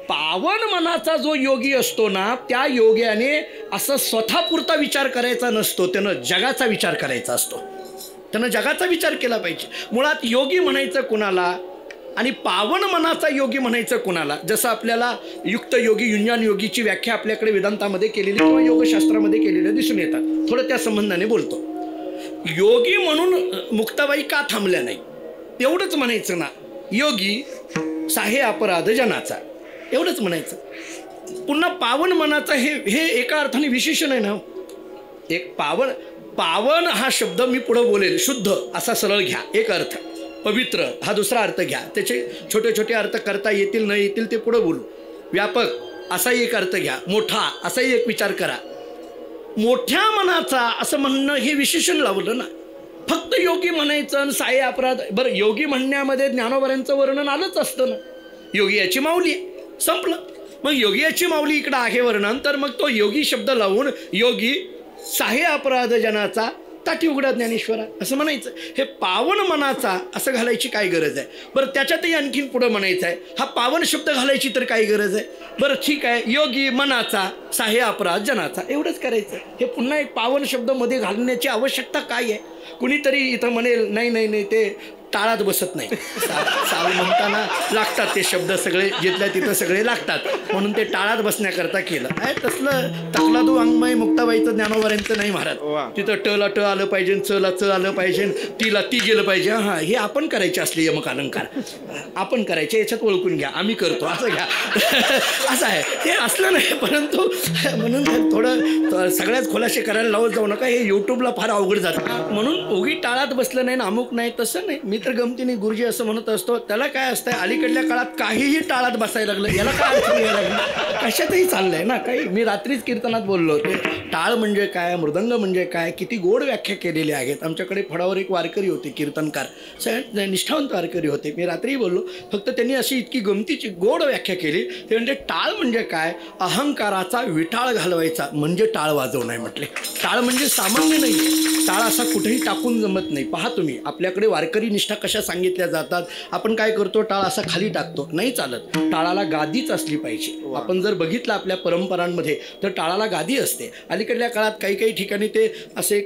पावन मनाचा जो योगी असतो ना, त्या योग्याने असं स्वतःपुरता विचार करायचा नसतो, त्यानं जगाचा विचार करायचा असतो. त्यानं जगाचा विचार केला पाहिजे. मुळात योगी म्हणायचं कुणाला आणि पावन मनाचा योगी म्हणायचं कुणाला. जसं आपल्याला युक्त योगी, युंजान योगीची व्याख्या आपल्याकडे वेदांतामध्ये केलेली किंवा योगशास्त्रामध्ये केलेल्या दिसून येतात. थोडं त्या संबंधाने बोलतो. योगी म्हणून मुक्ताबाई का थांबल्या नाही, एवढंच म्हणायचं ना. योगी साहे अपराध जनाचा, एवढंच म्हणायचं. पुन्हा पावन मनाचा हे एका अर्थाने विशेषण आहे ना. एक पावन हा शब्द मी पुढं बोलेल, शुद्ध असा सरळ घ्या एक अर्थ, पवित्र हा दुसरा अर्थ घ्या, त्याचे छोटे छोटे अर्थ करता येतील न येतील ते पुढं बोलू. व्यापक असाही एक अर्थ घ्या, मोठा असाही एक विचार करा. मोठ्या मनाचा असं म्हणणं हे विशेषण लावलं ना. फक्त योगी म्हणायचं आणि साये अपराध. बरं, योगी म्हणण्यामध्ये ज्ञानोबारांचं वर्णन आलंच असतं ना. योगी याची माऊली संपलं. मग योगी याची माऊली इकडं आहे वर्णन, तर मग तो योगी शब्द लावून योगी साहे अपराध जनाचा ताटी उघडा ज्ञानेश्वरा असं म्हणायचं. हे पावन मनाचा असं घालायची काय गरज आहे. बरं, त्याच्यातही आणखीन पुढं म्हणायचं आहे, हा पावन शब्द घालायची तर काय गरज आहे. बरं ठीक आहे, योगी मनाचा साहे अपराध जनाचा एवढंच करायचं. हे पुन्हा एक पावन शब्द मध्ये घालण्याची आवश्यकता काय आहे. कुणीतरी इथं म्हणेल नाही नाही नाही, ते टाळात बसत नाही. साल म्हणताना लागतात ते शब्द सगळे, जिथल्या तिथं सगळे लागतात, म्हणून ते टाळात बसण्याकरता केलं आहे. तसलं तकलादू अंगमय मुक्ताबाईचं ज्ञानोबारांचं नाही महाराज. तिथं टला ट आलं पाहिजे, चला च आलं पाहिजे, टीला ती गेलं पाहिजे. हां, हे आपण करायचे असले यमक अलंकार आपण करायचे, याच्यात ओळखून घ्या, आम्ही करतो असं घ्या. असं आहे. ते असलं नाही, परंतु म्हणून थोडं सगळ्याच खोलाशे करायला लावत जाऊ नका, हे यूट्यूबला फार अवघड जातं. म्हणून उगी टाळात बसलं नाही ना, अमुक नाही तसं नाही. मी तर गमतीने गुरुजी असं म्हणत असतो, त्याला काय असतंय अलीकडल्या काळात काहीही टाळात बसायला लागलं, याला काय अर्थ यायला लागलं, कशातही चाललंय ना काही. मी रात्रीच कीर्तनात बोललो होते, टाळ म्हणजे काय, मृदंग म्हणजे काय, किती गोड व्याख्या केलेल्या आहेत. आमच्याकडे फडावर एक वारकरी होते, कीर्तनकार, सगळ्यात निष्ठावंत वारकरी होते. मी रात्री बोललो, फक्त त्यांनी अशी इतकी गमतीची गोड व्याख्या केली. ते म्हणजे टाळ म्हणजे काय, अहंकाराचा विटाळ घालवायचा म्हणजे टाळ वाजवणं आहे म्हटले. टाळ म्हणजे सामान्य नाही, टाळ असा कुठेही टाकून जमत नाही. पहा तुम्ही, आपल्याकडे वारकरी निष्ठा कशा सांगितल्या जातात. आपण काय करतो, टाळ असा खाली टाकतो, नाही चालत. टाळाला गादीच असली पाहिजे. आपण जर बघितलं आपल्या परंपरांमध्ये तर टाळाला गादी असते. अलीकडल्या काळात काही काही ठिकाणी ते असे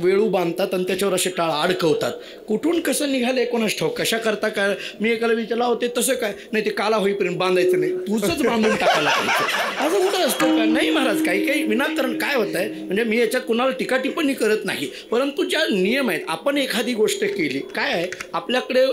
वेळू बांधतात आणि त्याच्यावर असे टाळ अडकवतात. कुठून कसं निघाले कोणास ठाऊक, कशा करता काय. मी एकाला विचारला होते, तसं काय नाही, ते काला होईपर्यंत बांधायचं नाही, तुझंच बांधून टाकायला पाहिजे. असं कुठं असतं का. नाही महाराज, काही काही विनाकारण काय होत आहे, म्हणजे मी याच्यात कुणाला टीका टिप्पणी करत नाही, परंतु ज्या नियम आहेत, आपण एखादी गोष्ट केली, काय आहे आपल्याकडे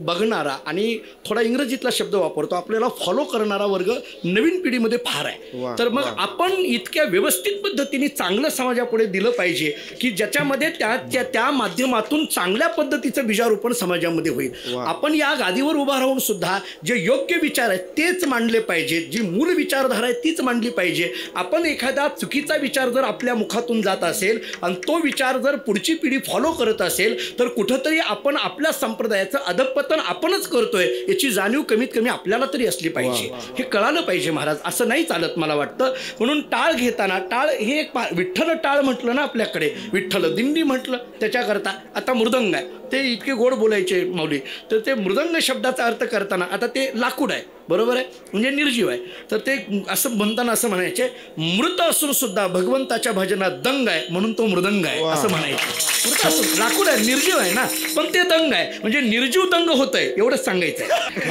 बघणारा आणि थोडा इंग्रजीतला शब्द वापरतो, आपल्याला फॉलो करणारा वर्ग नवीन पिढीमध्ये फार आहे. तर मग आपण इतक्या व्यवस्थित पद्धतीने चांगलं समाजापुढे दिलं पाहिजे की ज्याच्यामध्ये त्या माध्यमातून चांगल्या पद्धतीचं बीजारोपण समाजामध्ये होईल. आपण या गादीवर उभा राहून सुद्धा जे योग्य विचार आहेत तेच मांडले पाहिजे, जी मूळ विचारधारा आहे तीच मांडली पाहिजे. आपण एखादा चुकीचा विचार जर आपल्या मुखातून जात असेल आणि तो विचार जर पुढची पिढी फॉलो करत असेल तर कुठंतरी आपण आपल्या संप्रदायाचं अधपतन आपणच करतोय याची जाणीव कमीत कमी आपल्याला तरी असली पाहिजे. हे कळालं पाहिजे महाराज, असं नाही चालत मला वाटतं. म्हणून टाळ घेताना, टाळ हे एक विठ्ठल टाळ म्हटलं ना आपल्याकडे, विठ्ठल दिंडी म्हटलं त्याच्याकरता. आता मृदंग आहे, ते इतके गोड बोलायचे माऊली, तर ते मृदंग शब्दाचा अर्थ करताना आता ते लाकूड आहे, बरोबर आहे, म्हणजे निर्जीव आहे, तर ते असं म्हणताना असं म्हणायचे, मृत असून सुद्धा भगवंताच्या भजनात दंग आहे म्हणून तो मृदंग आहे असं म्हणायचं. मृत असून लाकूड आहे, निर्जीव आहे ना, पण ते दंग आहे म्हणजे निर्जीव दंग होत आहे एवढंच सांगायचं आहे.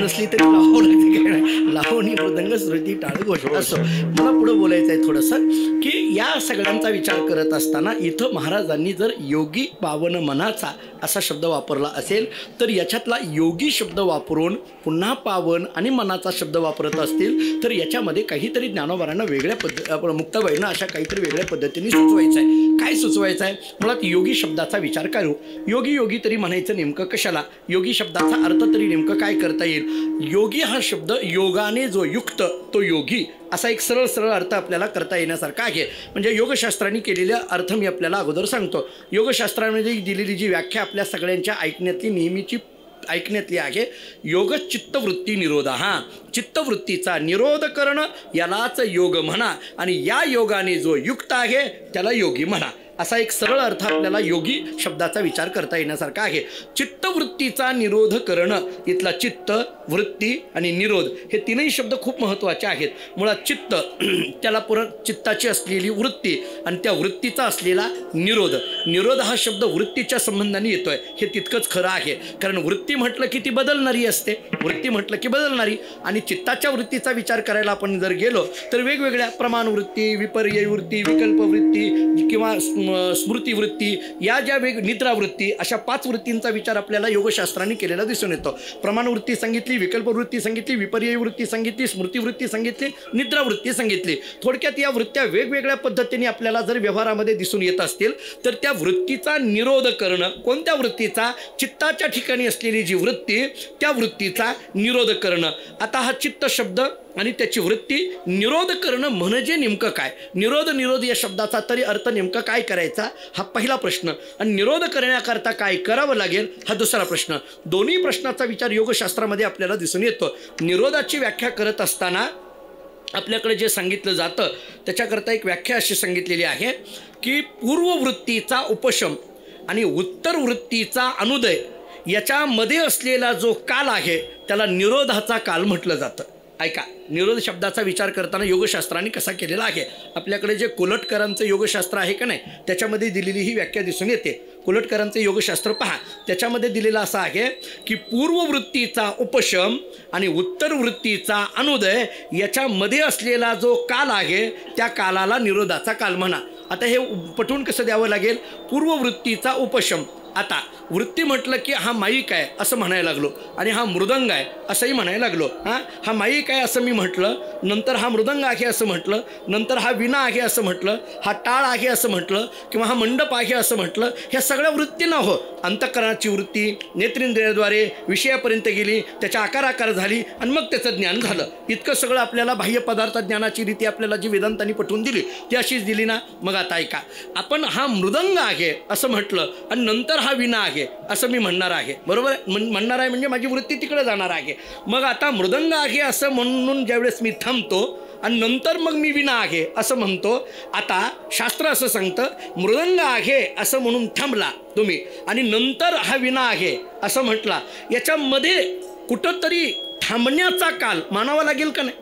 नसली तरी लावणी मृदंग श्रुती टाळ घोष. असं मला पुढं बोलायचं आहे थोडंसं की या सगळ्यांचा विचार करत असताना इथं महाराजांनी जर योगी पावन मनाचा असा शब्द वापरला असेल तर याच्यातला योगी शब्द वापरून पुन्हा पावन आणि मनाचा शब्द वापरत असतील तर याच्यामध्ये काहीतरी ज्ञानोबारांना वेगळ्या मुक्ताबाईंना अशा काहीतरी वेगळ्या पद्धतीने सुचवायचं आहे. काय सुचवायचं आहे, मुळात योगी शब्दाचा विचार करू. योगी तरी म्हणायचं नेमकं कशाला, योगी शब्दाचा अर्थ तरी नेमकं काय करता येईल. योगी हा शब्द योगाने जो युक्त तो योगी असा एक सरळ अर्थ आपल्याला करता येण्यासारखा आहे. म्हणजे योगशास्त्रांनी केलेला अर्थ मी आपल्याला अगोदर सांगतो. योगशास्त्रामध्ये दिलेली जी व्याख्या आपल्या सगळ्यांच्या ऐकण्यातली आहे, योग चित्तवृत्ती निरोध. हा चित्तवृत्तीचा निरोध करणं यालाच योग म्हणा आणि या योगाने जो युक्त आहे त्याला योगी म्हणा. असा एक सरळ अर्थ आपल्याला योगी शब्दाचा विचार करता येण्यासारखा आहे. चित्तवृत्तीचा निरोध करणं, इथला चित्त, वृत्ती आणि निरोध हे तीनही शब्द खूप महत्त्वाचे आहेत. मुळात चित्त, त्याला परत चित्ताची असलेली वृत्ती आणि त्या वृत्तीचा असलेला निरोध. निरोध हा शब्द वृत्तीच्या संबंधाने येतोय हे तितकंच खरं आहे, कारण वृत्ती म्हटलं की ती बदलणारी असते, वृत्ती म्हटलं की बदलणारी. आणि चित्ताच्या वृत्तीचा विचार करायला आपण जर गेलो तर वेगवेगळ्या प्रमाणवृत्ती, विपर्यय वृत्ती, विकल्पवृत्ती किंवा स्मृतिवृत्ती, या ज्या निद्रावृत्ती, अशा 5 वृत्तींचा विचार आपल्याला योगशास्त्रांनी केलेला दिसून येतो. प्रमाणवृत्ती सांगितली, विकल्पवृत्ती सांगितली, विपर्यय वृत्ती सांगितली, स्मृतिवृत्ती सांगितली, निद्रावृत्ती सांगितली. थोडक्यात या वृत्त्या वेगवेगळ्या पद्धतीने आपल्याला जर व्यवहारामध्ये दिसून येत असतील तर त्या वृत्तीचा निरोध करणं. कोणत्या वृत्तीचा, चित्ताच्या ठिकाणी असलेली जी वृत्ती त्या वृत्तीचा निरोध करणं. आता हा चित्त शब्द आणि त्याची वृत्ती निरोध करणं म्हणजे नेमकं काय, निरोध या शब्दाचा तरी अर्थ नेमका काय करायचा हा पहिला प्रश्न, आणि निरोध करण्याकरता काय करावं लागेल हा दुसरा प्रश्न. दोन्ही प्रश्नाचा विचार योगशास्त्रामध्ये आपल्याला दिसून येतो. निरोधाची व्याख्या करत असताना आपल्याकडे जे सांगितलं जातं त्याच्याकरता एक व्याख्या अशी सांगितलेली आहे की पूर्ववृत्तीचा उपशम आणि उत्तर वृत्तीचा अनुदय याच्यामध्ये असलेला जो काल आहे त्याला निरोधाचा काल म्हटलं जातं. ऐका, निरोध शब्दाचा विचार करताना योगशास्त्राने कसा केलेला आहे. आपल्याकडे जे कोलटकरांचं योगशास्त्र आहे का नाही त्याच्यामध्ये दिलेली ही व्याख्या दिसून येते. कोलटकरांचं योगशास्त्र पहा, त्याच्यामध्ये दिलेलं असं आहे की पूर्ववृत्तीचा उपशम आणि उत्तर वृत्तीचा अनुदय याच्यामध्ये असलेला जो काल आहे त्या कालाला निरोधाचा काल म्हणा. आता हे पटवून कसं द्यावं लागेल, पूर्ववृत्तीचा उपशम आता वृत्ती म्हटलं की हा माईक आहे असं म्हणायला लागलो आणि हा मृदंग आहे असंही म्हणायला लागलो. हा माईक आहे असं मी म्हटलं, नंतर हा मृदंग आहे असं म्हटलं, नंतर हा विणा आहे असं म्हटलं, हा टाळ आहे असं म्हटलं किंवा हा मंडप आहे असं म्हटलं. ह्या सगळ्या वृत्ती न हो, अंतःकरणाची वृत्ती नेत्रेंद्रियाद्वारे विषयापर्यंत गेली, त्याच्या आकार झाली आणि मग त्याचं ज्ञान झालं. इतकं सगळं आपल्याला बाह्य पदार्थ ज्ञानाची रीती आपल्याला जी वेदांतांनी पटवून दिली ती अशीच दिली ना. मग आता ऐका, आपण हा मृदंग आहे असं म्हटलं आणि नंतर हा विणा आहे असं मी म्हणणार आहे, बरोबर म्हणणार आहे म्हणजे माझी वृत्ती तिकडे जाणार आहे. मग आता मृदंग आहे असं म्हणून ज्यावेळेस मी थांबतो आणि नंतर मग मी विणा आहे असं म्हणतो. आता शास्त्र असं सांगतं मृदंग आहे असं म्हणून थांबला तुम्ही आणि नंतर हा विणा आहे असं म्हटला, याच्यामध्ये कुठंतरी थांबण्याचा काल मानावा लागेल का नाही?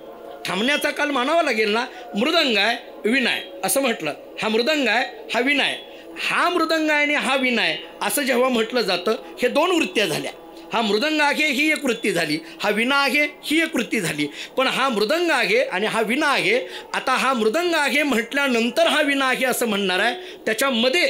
थांबण्याचा काल मानावा लागेल ना. मृदंग आहे विणा आहे असं म्हटलं, हा मृदंग आहे हा विणा आहे, हा मृदंग आहे आणि हा विणा आहे असं जेव्हा म्हटलं जातं, हे दोन वृत्त्या झाल्या. हा मृदंग आहे ही एक वृत्ती झाली, हा विणा आहे ही एक वृत्ती झाली. पण हा मृदंग आहे आणि हा विणा आहे. आता हा मृदंग आहे म्हटल्यानंतर हा विणा आहे असं म्हणणार आहे, त्याच्यामध्ये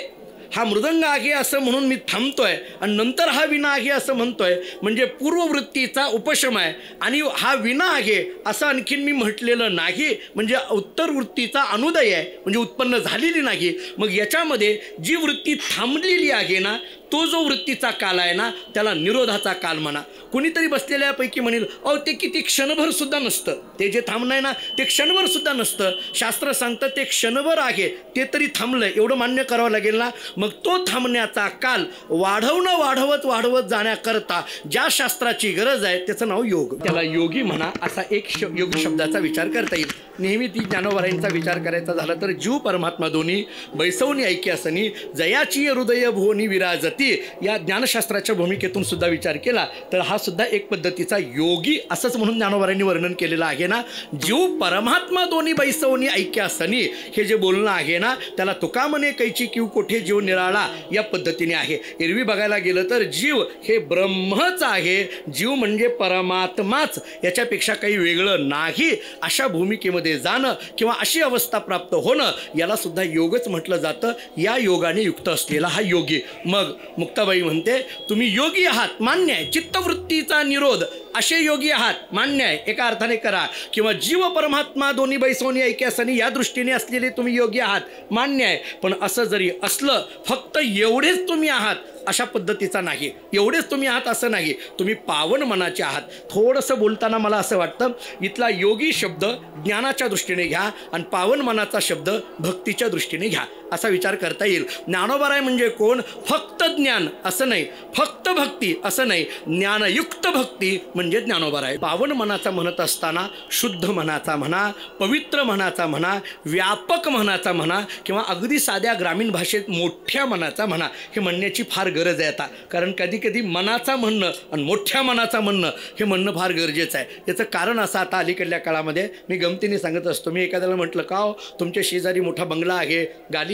हा मृदंग आहे असं म्हणून मी थांबतोय आणि नंतर हा विणा आहे असं म्हणतोय, म्हणजे पूर्ववृत्तीचा उपशम आहे. आणि हा विणा आहे असं आणखीन मी म्हटलेलं नाही, म्हणजे उत्तर वृत्तीचा अनुदय आहे, म्हणजे उत्पन्न झालेली नाही. मग याच्यामध्ये जी वृत्ती थांबलेली आहे ना, तो जो वृत्तीचा काल आहे ना, त्याला निरोधाचा काल म्हणा. कुणीतरी बसलेल्यापैकी म्हणेल अहो ते किती क्षणभर सुद्धा नसतं, ते जे थांबणं आहे ना ते क्षणभर सुद्धा नसतं. शास्त्र सांगतं ते क्षणभर आहे, ते तरी थांबलं एवढं मान्य करावं लागेल ना. मग तो थांबण्याचा काल वाढवत जाण्याकरता ज्या शास्त्राची गरज आहे त्याचं नाव योग, त्याला योगी म्हणा. असा एक योग शब्दाचा विचार करता येईल. नेहमी ती ज्ञानोबरायांचा विचार करायचा झाला तर जीव परमात्मा दोन्ही बैसवणी ऐक्यासनी जयाची हृदय भुवनी विराजती, या ज्ञानशास्त्राच्या भूमिकेतून सुद्धा विचार केला तर हा सुद्धा एक पद्धतीचा योगी असंच म्हणून ज्ञानोबरायांनी वर्णन केलेलं आहे ना. जीव परमात्मा दोन्ही बैसवणी ऐक्यासनी हे जे बोलणं आहे ना, त्याला तुका म्हणे कैची किव कोठे जीव निराळा या पद्धतीने आहे. एरवी बघायला गेलं तर जीव हे ब्रह्मच आहे, जीव म्हणजे परमात्माच, याच्यापेक्षा काही वेगळं नाही. अशा भूमिकेमध्ये जाणं किंवा अशी अवस्था प्राप्त होणं याला सुद्धा योगच म्हटलं जातं. या योगाने युक्त असलेला हा योगी. मग मुक्ताबाई म्हणते तुम्ही योगी आहात, मान्य आहे. चित्तवृत्तीचा निरोध असे योगी आहात, मान्य आहे, एका अर्थाने करा. किंवा जीव परमात्मा दोन्ही बैसवणी ऐक्यासनी या दृष्टीने असलेले तुम्ही योगी आहात, मान्य आहे. पण असं जरी असलं फक्त एवढेच तुम्ही आहात अशा पद्धतीचा नाही, एवढेच तुम्ही आहात असं नाही, तुम्ही पावन मनाचे आहात. थोडंसं बोलताना मला असं वाटतं इथला योगी शब्द ज्ञानाच्या दृष्टीने घ्या आणि पावन मनाचा शब्द भक्तीच्या दृष्टीने घ्या, असा विचार करता येईल. ज्ञानोबराय म्हणजे कोण? फक्त ज्ञान असं नाही, फक्त भक्ती असं नाही, ज्ञानयुक्त भक्ती म्हणजे ज्ञानोबराय. पावन मनाचा म्हणत असताना शुद्ध मनाचा म्हणा, पवित्र मनाचा म्हणा, व्यापक मनाचा म्हणा किंवा अगदी साध्या ग्रामीण भाषेत मोठ्या मनाचा म्हणा, हे म्हणण्याची फार गरज आहे आता. कारण कधी कधी मनाचा म्हणणं आणि मोठ्या मनाचा म्हणणं हे म्हणणं फार गरजेचं आहे. याचं कारण असं आता अलीकडल्या काळामध्ये मी गमतीने सांगत असतो. मी एखाद्याला म्हटलं का हो तुमच्या शेजारी मोठा बंगला आहे,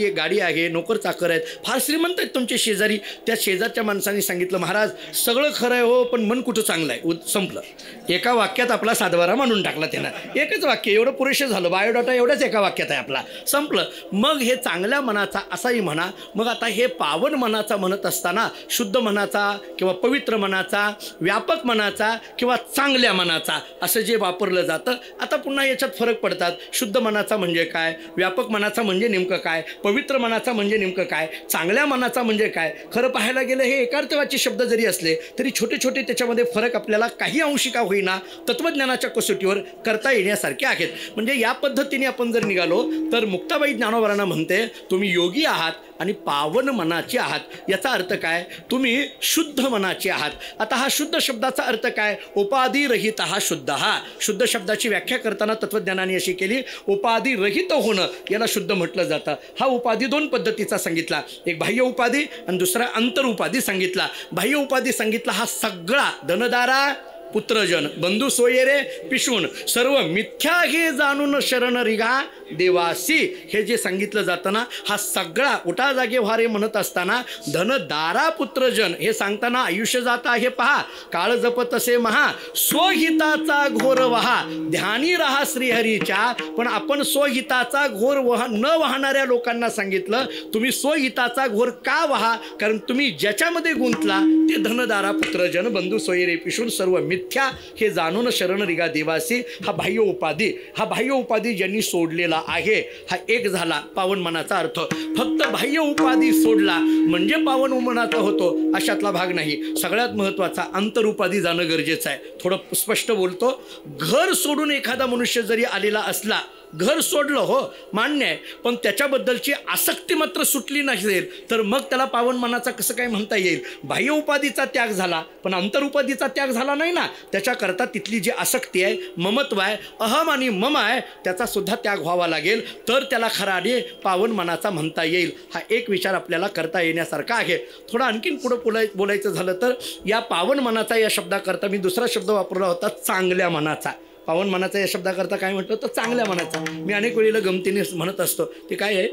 गाडी आहे, नोकर चाकर आहेत, फार श्रीमंत आहेत तुमचे शेजारी. त्या शेजारच्या माणसांनी सांगितलं महाराज सगळं खरं आहे हो, पण मन कुठं चांगलं आहे. संपलं. एका वाक्यात आपला सातबारा मांडून टाकला त्यानं. एकच वाक्य एवढं पुरेसं झालं, बायोडाटा एवढ्याच एका वाक्यात आहे आपला, संपलं. मग हे चांगल्या मनाचा असाही म्हणा. मग आता हे पावन मनाचा म्हणत असताना शुद्ध मनाचा किंवा पवित्र मनाचा, व्यापक मनाचा किंवा चांगल्या मनाचा असं जे वापरलं जातं, आता पुन्हा याच्यात फरक पडतात. शुद्ध मनाचा म्हणजे काय, व्यापक मनाचा म्हणजे नेमकं काय, पवित्र मनाचा म्हणजे नेमकं काय, चांगल्या मनाचा म्हणजे काय. खरं पाहायला गेलं हे एकार्थवाची शब्द जरी असले तरी छोटे छोटे त्याच्यामध्ये फरक आपल्याला काही अंशी का होईना तत्त्वज्ञानाच्या कसोटीवर करता येण्यासारखे आहेत. म्हणजे या पद्धतीने आपण जर निघालो तर मुक्ताबाई ज्ञानोबरांना म्हणते तुम्ही योगी आहात आणि पावन मनाचे आहात. याचा अर्थ काय? तुम्ही शुद्ध मनाचे आहात. आता हा शुद्ध शब्दाचा अर्थ काय? उपाधिरहित हा शुद्ध. हा शुद्ध शब्दाची व्याख्या करताना तत्त्वज्ञानाने अशी केली, उपाधिरहित होणं याला शुद्ध म्हटलं जातं. हा उपाधी दोन पद्धतीचा सांगितला, एक बाह्य उपाधी आणि दुसरा अंतर उपाधी सांगितला. बाह्य उपाधी सांगितला हा सगळा धनदारा पुत्रजन बंधू सोयरे पिशून सर्व मिथ्या हे जाणून शरण रिगा देवासी. हे जे सांगितलं जातं ना, हा सगळा उठा जागे व्हारे म्हणत असताना धन दारा पुत्रजन हे सांगताना आयुष्य जात आहे पहा. काळ जपत असे महा स्वहिताचा घोर वहा ध्यानी रहा श्रीहरीच्या. पण आपण स्वहिताचा घोर न वाहणाऱ्या लोकांना सांगितलं तुम्ही स्वहिताचा घोर का वहा, कारण तुम्ही ज्याच्यामध्ये गुंतला ते धनदारा पुत्रजन बंधू सोयरे पिशून सर्व मिथ्या हे जाणून शरण रिगा देवासी. हा बाह्य उपाधी ज्यांनी सोडलेला आहे हा एक झाला पावन मनाचा अर्थ. फक्त बाह्य उपाधी सोडला म्हणजे पावन मनाचा होतो अशातला भाग नाही. सगळ्यात महत्त्वाचा अंतरुपाधी जाणं गरजेचं आहे. थोडं स्पष्ट बोलतो. घर सोडून एखादा मनुष्य जरी आलेला असला, घर सोडलं हो मान्य आहे, पण त्याच्याबद्दलची आसक्ती मात्र सुटली नसेल तर मग त्याला पावन मनाचा कसं काय म्हणता येईल. बाह्य उपाधीचा त्याग झाला पण अंतरुपाधीचा त्याग झाला नाही ना. त्याच्याकरता तिथली जी आसक्ती आहे, ममत्व आहे, अहम आणि मम आहे, त्याचा सुद्धा त्याग व्हावा लागेल तर त्याला खराने पावन मनाचा म्हणता येईल. हा एक विचार आपल्याला करता येण्यासारखा आहे. थोडं आणखीन पुढं बोलायचं झालं तर या पावन मनाचा या शब्दाकरता मी दुसरा शब्द वापरला होता चांगल्या मनाचा. पावन मनाचा या शब्दाकरता काय म्हटलं तर चांगल्या मनाचा. मी अनेक वेळेला गमतीने म्हणत असतो ते काय आहे,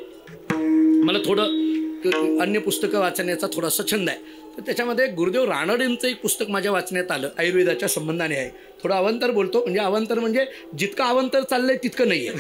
मला थोडं अन्य पुस्तकं वाचण्याचा थोडासा छंद आहे. तर त्याच्यामध्ये गुरुदेव रानडेंचं एक पुस्तक माझ्या वाचण्यात आलं, आयुर्वेदाच्या संबंधाने आहे. थोडं अवांतर बोलतो, म्हणजे अवांतर म्हणजे जितकं अवांतर चाललंय तितकं नाही आहे.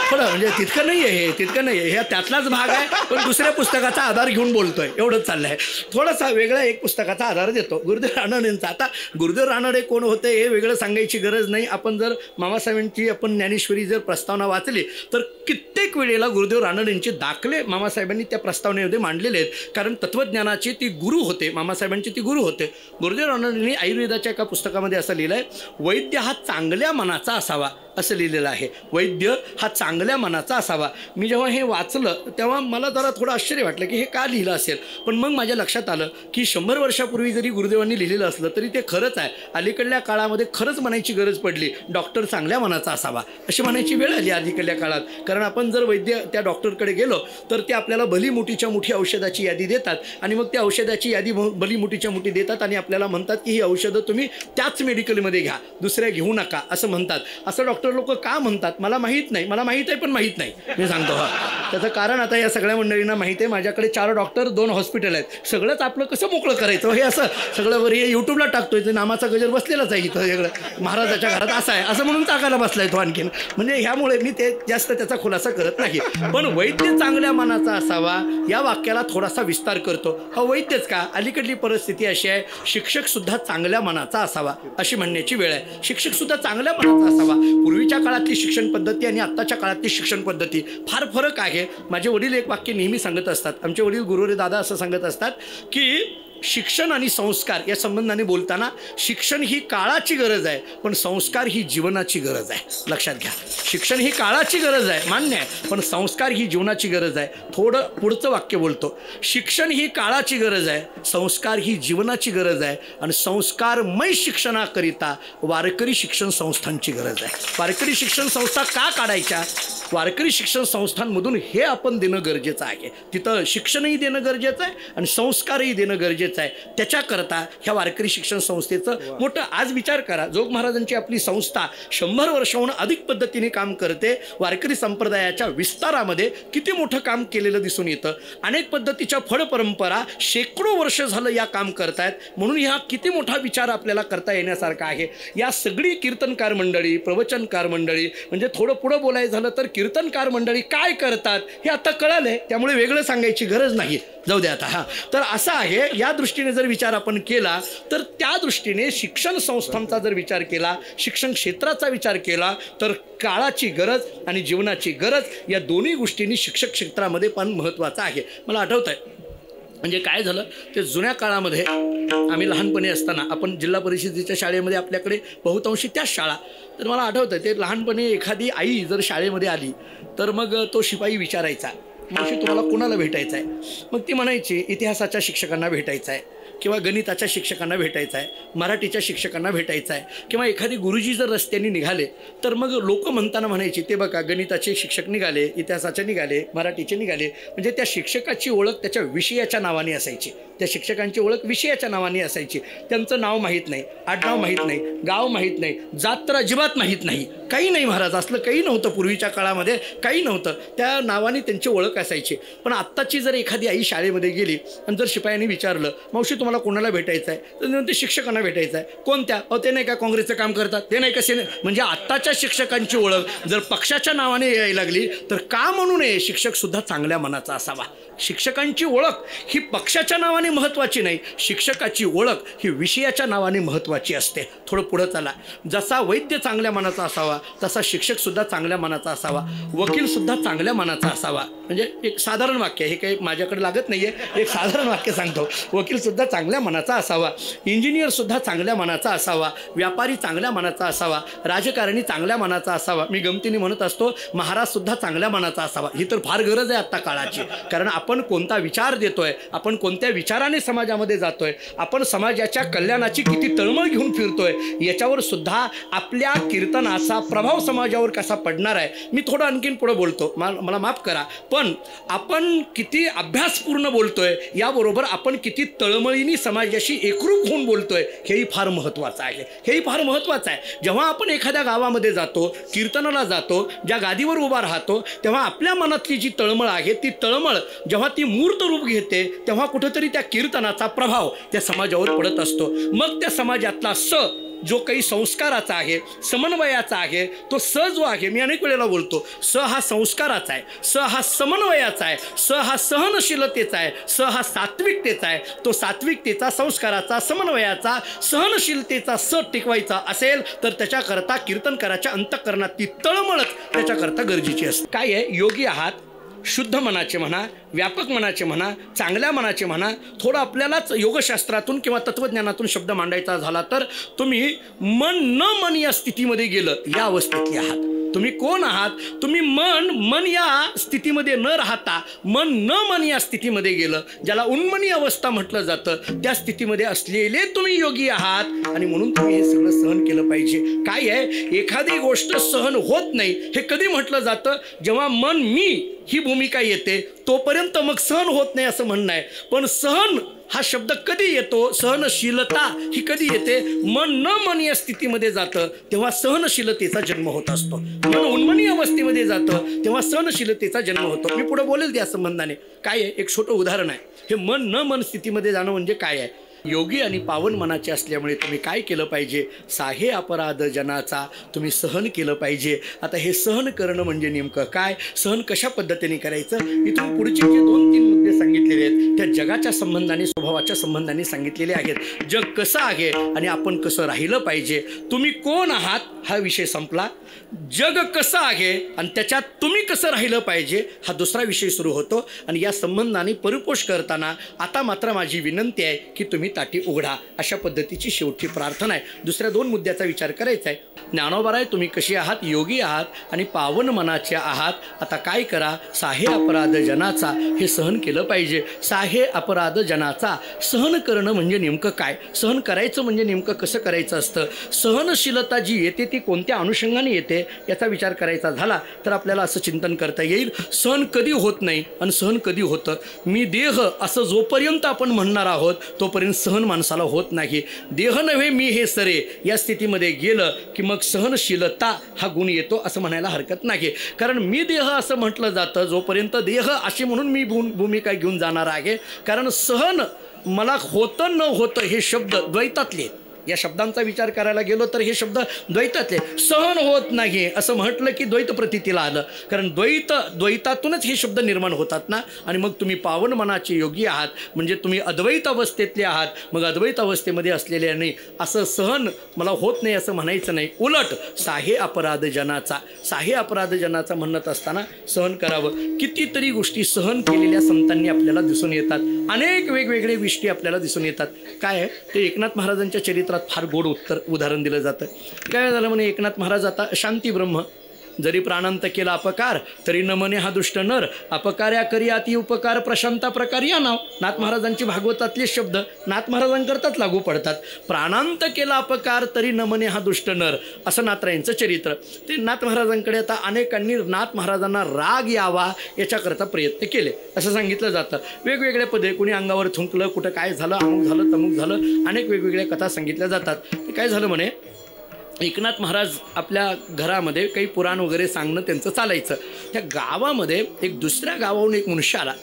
थोडं म्हणजे तितकं नाही आहे, हे तितकं नाही आहे, ह्या त्यातलाच भाग आहे, पण दुसऱ्या पुस्तकाचा आधार घेऊन बोलतोय एवढंच चाललं आहे. थोडासा वेगळा एक पुस्तकाचा आधार देतो गुरुदेव रानडेंचा. आता गुरुदेव रानडे कोण होते हे वेगळं सांगायची गरज नाही. आपण जर मामासाहेबांची आपण ज्ञानेश्वरी जर प्रस्तावना वाचली तर कित्येक वेळेला गुरुदेव रानडेंचे दाखले मामासाहेबांनी त्या प्रस्तावनेमध्ये मांडलेले आहेत. कारण तत्त्वज्ञानाचे ती गुरु होते, मामासाहेबांचे ती गुरु होते. गुरुदेव रानडेंनी आयुर्वेदाच्या एका पुस्तकामध्ये असं लिहिलं आहे, वैद्य हा चांगल्या मनाचा असावा असं लिहिलेलं आहे. वैद्य हा चांगल्या मनाचा असावा. मी जेव्हा हे वाचलं तेव्हा मला जरा थोडं आश्चर्य वाटलं की हे का लिहिलं असेल. पण मग माझ्या लक्षात आलं की 100 वर्षापूर्वी जरी गुरुदेवांनी लिहिलेलं असलं तरी ते खरंच आहे. अलीकडल्या काळामध्ये खरंच म्हणायची गरज पडली, डॉक्टर चांगल्या मनाचा असावा अशी म्हणायची वेळ आली अलीकडल्या काळात. कारण आपण जर वैद्य त्या डॉक्टरकडे गेलो तर ते आपल्याला भली मोठीच्या मोठी औषधाची यादी देतात आणि मग त्या औषधाची यादी भली मोठीच्या मोठी देतात आणि आपल्याला म्हणतात की ही औषधं तुम्ही त्याच मेडिकलमध्ये घ्या, दुसऱ्या घेऊ नका असं म्हणतात. असं डॉक्टर लोक का म्हणतात मला माहीत नाही. मला माहीत आहे पण माहीत नाही मी सांगतो. त्याचं कारण आता या सगळ्या मंडळींना माहिती आहे. माझ्याकडे 4 डॉक्टर 2 हॉस्पिटल आहेत. सगळंच आपलं कसं मोकळं करायचं हे असं सगळं वर हे यूट्यूबला टाकतोय. ते नामाचा गजर बसलेलाच आहे इथं सगळं महाराजाच्या घरात असं आहे असं म्हणून टाकायला बसलाय तो आणखीन. म्हणजे ह्यामुळे मी ते जास्त त्याचा खुलासा करत नाही. पण वैद्य चांगल्या मनाचा असावा या वाक्याला थोडासा विस्तार करतो. हा वैद्यच का, अलीकडली परिस्थिती अशी आहे शिक्षक सुद्धा चांगल्या मनाचा असावा अशी म्हणण्याची वेळ आहे. शिक्षक सुद्धा चांगल्या मनाचा असावा. पूर्वीच्या काळातली शिक्षण पद्धती आणि आत्ताच्या काळातली शिक्षण पद्धती फार फरक आहे. माझे वडील एक वाक्य नेहमी सांगत असतात. आमचे वडील गुरुरे दादा असं सांगत असतात की शिक्षण आणि संस्कार या संबंधाने बोलताना शिक्षण ही काळाची गरज आहे पण संस्कार ही जीवनाची गरज आहे. लक्षात घ्या, शिक्षण ही काळाची गरज आहे मान्य आहे, पण संस्कार ही जीवनाची गरज आहे. थोडं पुढचं वाक्य बोलतो, शिक्षण ही काळाची गरज आहे, संस्कार ही जीवनाची गरज आहे आणि संस्कारमय शिक्षणाकरिता वारकरी शिक्षण संस्थांची गरज आहे. वारकरी शिक्षण संस्था का काढायच्या? वारकरी शिक्षण संस्थांमधून हे आपण देणं गरजेचं आहे. तिथं शिक्षणही देणं गरजेचं आहे आणि संस्कारही देणं गरजेचं आहे. त्याच्याकरता ह्या वारकरी शिक्षण संस्थेचं मोठं आज विचार करा. जोग महाराजांची आपली संस्था 100 वर्षाहून अधिक पद्धतीने काम करते. वारकरी संप्रदायाच्या विस्तारामध्ये किती मोठं काम केलेलं दिसून येतं. अनेक पद्धतीच्या फळ परंपरा शेकडो वर्ष झालं या काम करतायत. म्हणून ह्या किती मोठा विचार आपल्याला करता येण्यासारखा आहे. या सगळी कीर्तनकार मंडळी, प्रवचनकार मंडळी, म्हणजे थोडं पुढं बोलायचं झालं तर कीर्तनकार मंडळी काय करतात हे आता कळालंय, त्यामुळे वेगळं सांगायची गरज नाही. जाऊ द्या आता. हा तर असं आहे. या दृष्टीने जर विचार आपण केला तर त्या दृष्टीने शिक्षण संस्थांचा जर विचार केला, शिक्षण क्षेत्राचा विचार केला तर काळाची गरज आणि जीवनाची गरज या दोन्ही गोष्टींनी शिक्षक क्षेत्रामध्ये पण महत्त्वाचं आहे. मला आठवत आहे म्हणजे काय झालं ते जुन्या काळामध्ये आम्ही लहानपणी असताना आपण जिल्हा परिषदेच्या शाळेमध्ये आपल्याकडे बहुतांशी त्याच शाळा. तर मला आठवतं ते लहानपणी एखादी आई जर शाळेमध्ये आली तर मग तो शिपाई विचारायचा मावशी तुम्हाला कोणाला भेटायचं आहे? मग ती म्हणायची इतिहासाच्या शिक्षकांना भेटायचं आहे, किंवा गणिताच्या शिक्षकांना भेटायचं आहे, मराठीच्या शिक्षकांना भेटायचं आहे, किंवा एखादी गुरुजी जर रस्त्याने निघाले तर मग लोक म्हणताना म्हणायची ते बघा गणिताचे शिक्षक निघाले, इतिहासाचे निघाले, मराठीचे निघाले. म्हणजे त्या शिक्षकाची ओळख त्याच्या विषयाच्या नावाने असायची, त्या शिक्षकांची ओळख विषयाच्या नावाने असायची. त्यांचं नाव माहीत नाही, आडनाव माहीत नाही, गाव माहीत नाही, जात तर अजिबात माहीत नाही, काही नाही महाराज, असलं काही नव्हतं पूर्वीच्या काळामध्ये, काही नव्हतं. त्या नावाने त्यांची ओळख असायची. पण आत्ताची जर एखादी आई शाळेमध्ये गेली आणि जर शिपायांनी विचारलं मावशी तुम्हाला कोणाला भेटायचं आहे, तर ते शिक्षकांना भेटायचं आहे. कोणत्या? ते नाही का काँग्रेसचं काम करतात, ते नाही कसे. म्हणजे आत्ताच्या शिक्षकांची ओळख जर पक्षाच्या नावाने यायला लागली तर का म्हणू नये, शिक्षकसुद्धा चांगल्या मनाचा असावा. शिक्षकांची ओळख ही पक्षाच्या नावाने महत्त्वाची नाही, शिक्षकाची ओळख ही विषयाच्या नावाने महत्त्वाची असते. थोडं पुढं चला. जसा वैद्य चांगल्या मनाचा असावा तसा शिक्षकसुद्धा चांगल्या मनाचा असावा, वकीलसुद्धा चांगल्या मनाचा असावा. म्हणजे एक साधारण वाक्य, हे काही माझ्याकडे लागत नाही आहे, एक साधारण वाक्य सांगतो. वकीलसुद्धा चांगल्या मनाचा असावा, इंजिनियरसुद्धा चांगल्या मनाचा असावा, व्यापारी चांगल्या मनाचा असावा, राजकारणी चांगल्या मनाचा असावा. मी गमतीने म्हणत असतो महाराजसुद्धा चांगल्या मनाचा असावा. ही तर फार गरज आहे आत्ता काळाची. कारण आपण कोणता विचार देतोय, आपण कोणत्या विचाराने समाजामध्ये जातोय, आपण समाजाच्या कल्याणाची किती तळमळ घेऊन फिरतोय, याच्यावर सुद्धा आपल्या कीर्तनाचा प्रभाव समाजावर कसा पडणार आहे. मी थोडं आणखीन पुढं बोलतो, मला माफ करा, पण आपण किती अभ्यासपूर्ण बोलतोय, याबरोबर आपण किती तळमळीने समाजाशी एकरूप होऊन बोलतोय, हेही फार महत्त्वाचं आहे. हेही फार महत्त्वाचं आहे. जेव्हा आपण एखाद्या गावामध्ये जातो, कीर्तनाला जातो, ज्या गादीवर उभा राहतो, तेव्हा आपल्या मनातली जी तळमळ आहे ती तळमळ जेव्हा ती मूर्त रूप घेते तेव्हा कुठंतरी त्या कीर्तनाचा प्रभाव त्या समाजावर पडत असतो. मग त्या समाजातला जो काही संस्काराचा आहे, समन्वयाचा आहे, तो जो आहे, मी अनेक वेळेला बोलतो, हा संस्काराचा आहे, हा समन्वयाचा आहे, हा सहनशीलतेचा आहे, हा सात्विकतेचा आहे. तो सात्विकतेचा, संस्काराचा, समन्वयाचा, सहनशीलतेचा टिकवायचा असेल तर त्याच्याकरता कीर्तनकाराच्या अंतःकरणात ती तळमळच त्याच्याकरता गरजेची असते. काय आहे? योगी आहात, शुद्ध मनाचे म्हणा, व्यापक मनाचे म्हणा, चांगल्या मनाचे म्हणा. थोडं आपल्यालाच योगशास्त्रातून किंवा तत्त्वज्ञानातून शब्द मांडायचा झाला तर तुम्ही मन या स्थितीमध्ये गेलं, या अवस्थेतले आहात. तुम्ही कोण आहात? तुम्ही मन या स्थितीमध्ये न राहता मन या स्थितीमध्ये गेलं, ज्याला उन्मनी अवस्था म्हटलं जातं, त्या स्थितीमध्ये असलेले तुम्ही योगी आहात. आणि म्हणून तुम्ही हे सगळं सहन केलं पाहिजे. काय आहे? एखादी गोष्ट सहन होत नाही हे कधी म्हटलं जातं? जेव्हा मी ही भूमिका येते तोपर्यंत मग सहन होत नाही असं म्हणणं आहे. पण सहन हा शब्द कधी येतो? सहनशीलता ही कधी येते? मन या स्थितीमध्ये जातं तेव्हा सहनशीलतेचा जन्म होत असतो. मन उन्मनी अवस्थेमध्ये जातं तेव्हा सहनशीलतेचा जन्म होतो. मी पुढे बोलेल त्या संबंधाने. काय आहे? एक छोटं उदाहरण आहे. हे मन स्थितीमध्ये जाणं म्हणजे काय आहे? योगी आणि पावन मनाचे असल्यामुळे तुम्ही काय केलं पाहिजे? साहे अपराध जनाचा तुम्ही सहन केलं पाहिजे. आता हे सहन करणं म्हणजे नेमकं काय? सहन कशा पद्धतीने करायचं? इथून पुढचे जे 2-3 मुद्दे सांगितलेले आहेत त्या जगाच्या संबंधाने, स्वभावाच्या संबंधाने सांगितलेले आहेत. जग कसं आहे आणि आपण कसं राहिलं पाहिजे. तुम्ही कोण आहात हा विषय संपला. जग कसं आहे आणि त्याच्यात तुम्ही कसं राहिलं पाहिजे हा दुसरा विषय सुरू होतो. आणि या संबंधाने परिपोष करताना आता मात्र माझी विनंती आहे की तुम्ही ताटी उघडा, अशा पद्धतीची शेवटची प्रार्थना आहे. दुसऱ्या 2 मुद्द्याचा विचार करायचा आहे. ज्ञानोबाराय तुम्ही कशी आहात? योगी आहात आणि पावन मनाचे आहात. आता काय करा? साहे अपराध जनाचा हे सहन केलं पाहिजे. साहे अपराध जनाचा सहन करणं म्हणजे नेमकं काय? सहन करायचं म्हणजे नेमकं कसं करायचं असतं? सहनशीलता जी येते ती कोणत्या अनुषंगाने येते याचा विचार करायचा झाला तर आपल्याला असं चिंतन करता येईल. सहन कधी होत नाही आणि सहन कधी होतं? मी देह असं जोपर्यंत आपण म्हणणार आहोत तोपर्यंत सहन माणसाला होत नाही. देह नव्हे मी हे सरे या स्थितीमध्ये गेलं की मग सहनशीलता हा गुण येतो असं म्हणायला हरकत नाही. कारण मी देह असं म्हटलं जातं जोपर्यंत देह अशी म्हणून मी भूमिका घेऊन जाणार आहे. कारण सहन मला होतं न होतं हे शब्द द्वैतातले. या शब्दांचा विचार करायला गेलो तर हे शब्द द्वैतातले. सहन होत नाही असं म्हटलं की द्वैत प्रतीतीला आलं. कारण द्वैतातूनच हे शब्द निर्माण होतात ना. आणि मग तुम्ही पावन मनाचे योगी आहात म्हणजे तुम्ही अद्वैत अवस्थेतले आहात. मग अद्वैत अवस्थेमध्ये असलेले नाही असं सहन मला होत नाही असं म्हणायचं नाही. उलट साहे अपराध जनाचा, साहे अपराध जनाचा म्हणत असताना सहन करावं. कितीतरी गोष्टी सहन केलेल्या संतांनी आपल्याला दिसून येतात. अनेक वेगवेगळे गोष्टी आपल्याला दिसून येतात. काय आहे ते? एकनाथ महाराजांच्या चरित्रात फार गोड उदाहरण दिलं जातं. काय झालं म्हणे? एकनाथ महाराज आता शांती ब्रह्म जरी प्राणांत केला अपकार तरी न मने हा दुष्ट नर, अपकार्या करी अति उपकार प्रशांता प्रकार या नाव. नाथ महाराजांची भागवतातले शब्द नाथ महाराजांकरताच लागू पडतात. प्राणांत केला अपकार तरी न मने हा दुष्ट नर, असं नाथरायांचं चरित्र. ते नाथ महाराजांकडे आता अनेकांनी नाथ महाराजांना राग यावा याच्याकरता प्रयत्न केले असं सांगितलं जातं. वेगवेगळे पदे, कुणी अंगावर थुंकलं, कुठं काय झालं, अमुक झालं तमुक झालं, अनेक वेगवेगळ्या कथा सांगितल्या जातात. ते काय झालं म्हणे, एकनाथ महाराज आपल्या घरामध्ये काही पुराण वगैरे सांगणं त्यांचं चालायचं. त्या गावामध्ये एक दुसऱ्या गावाहून एक मनुष्य आला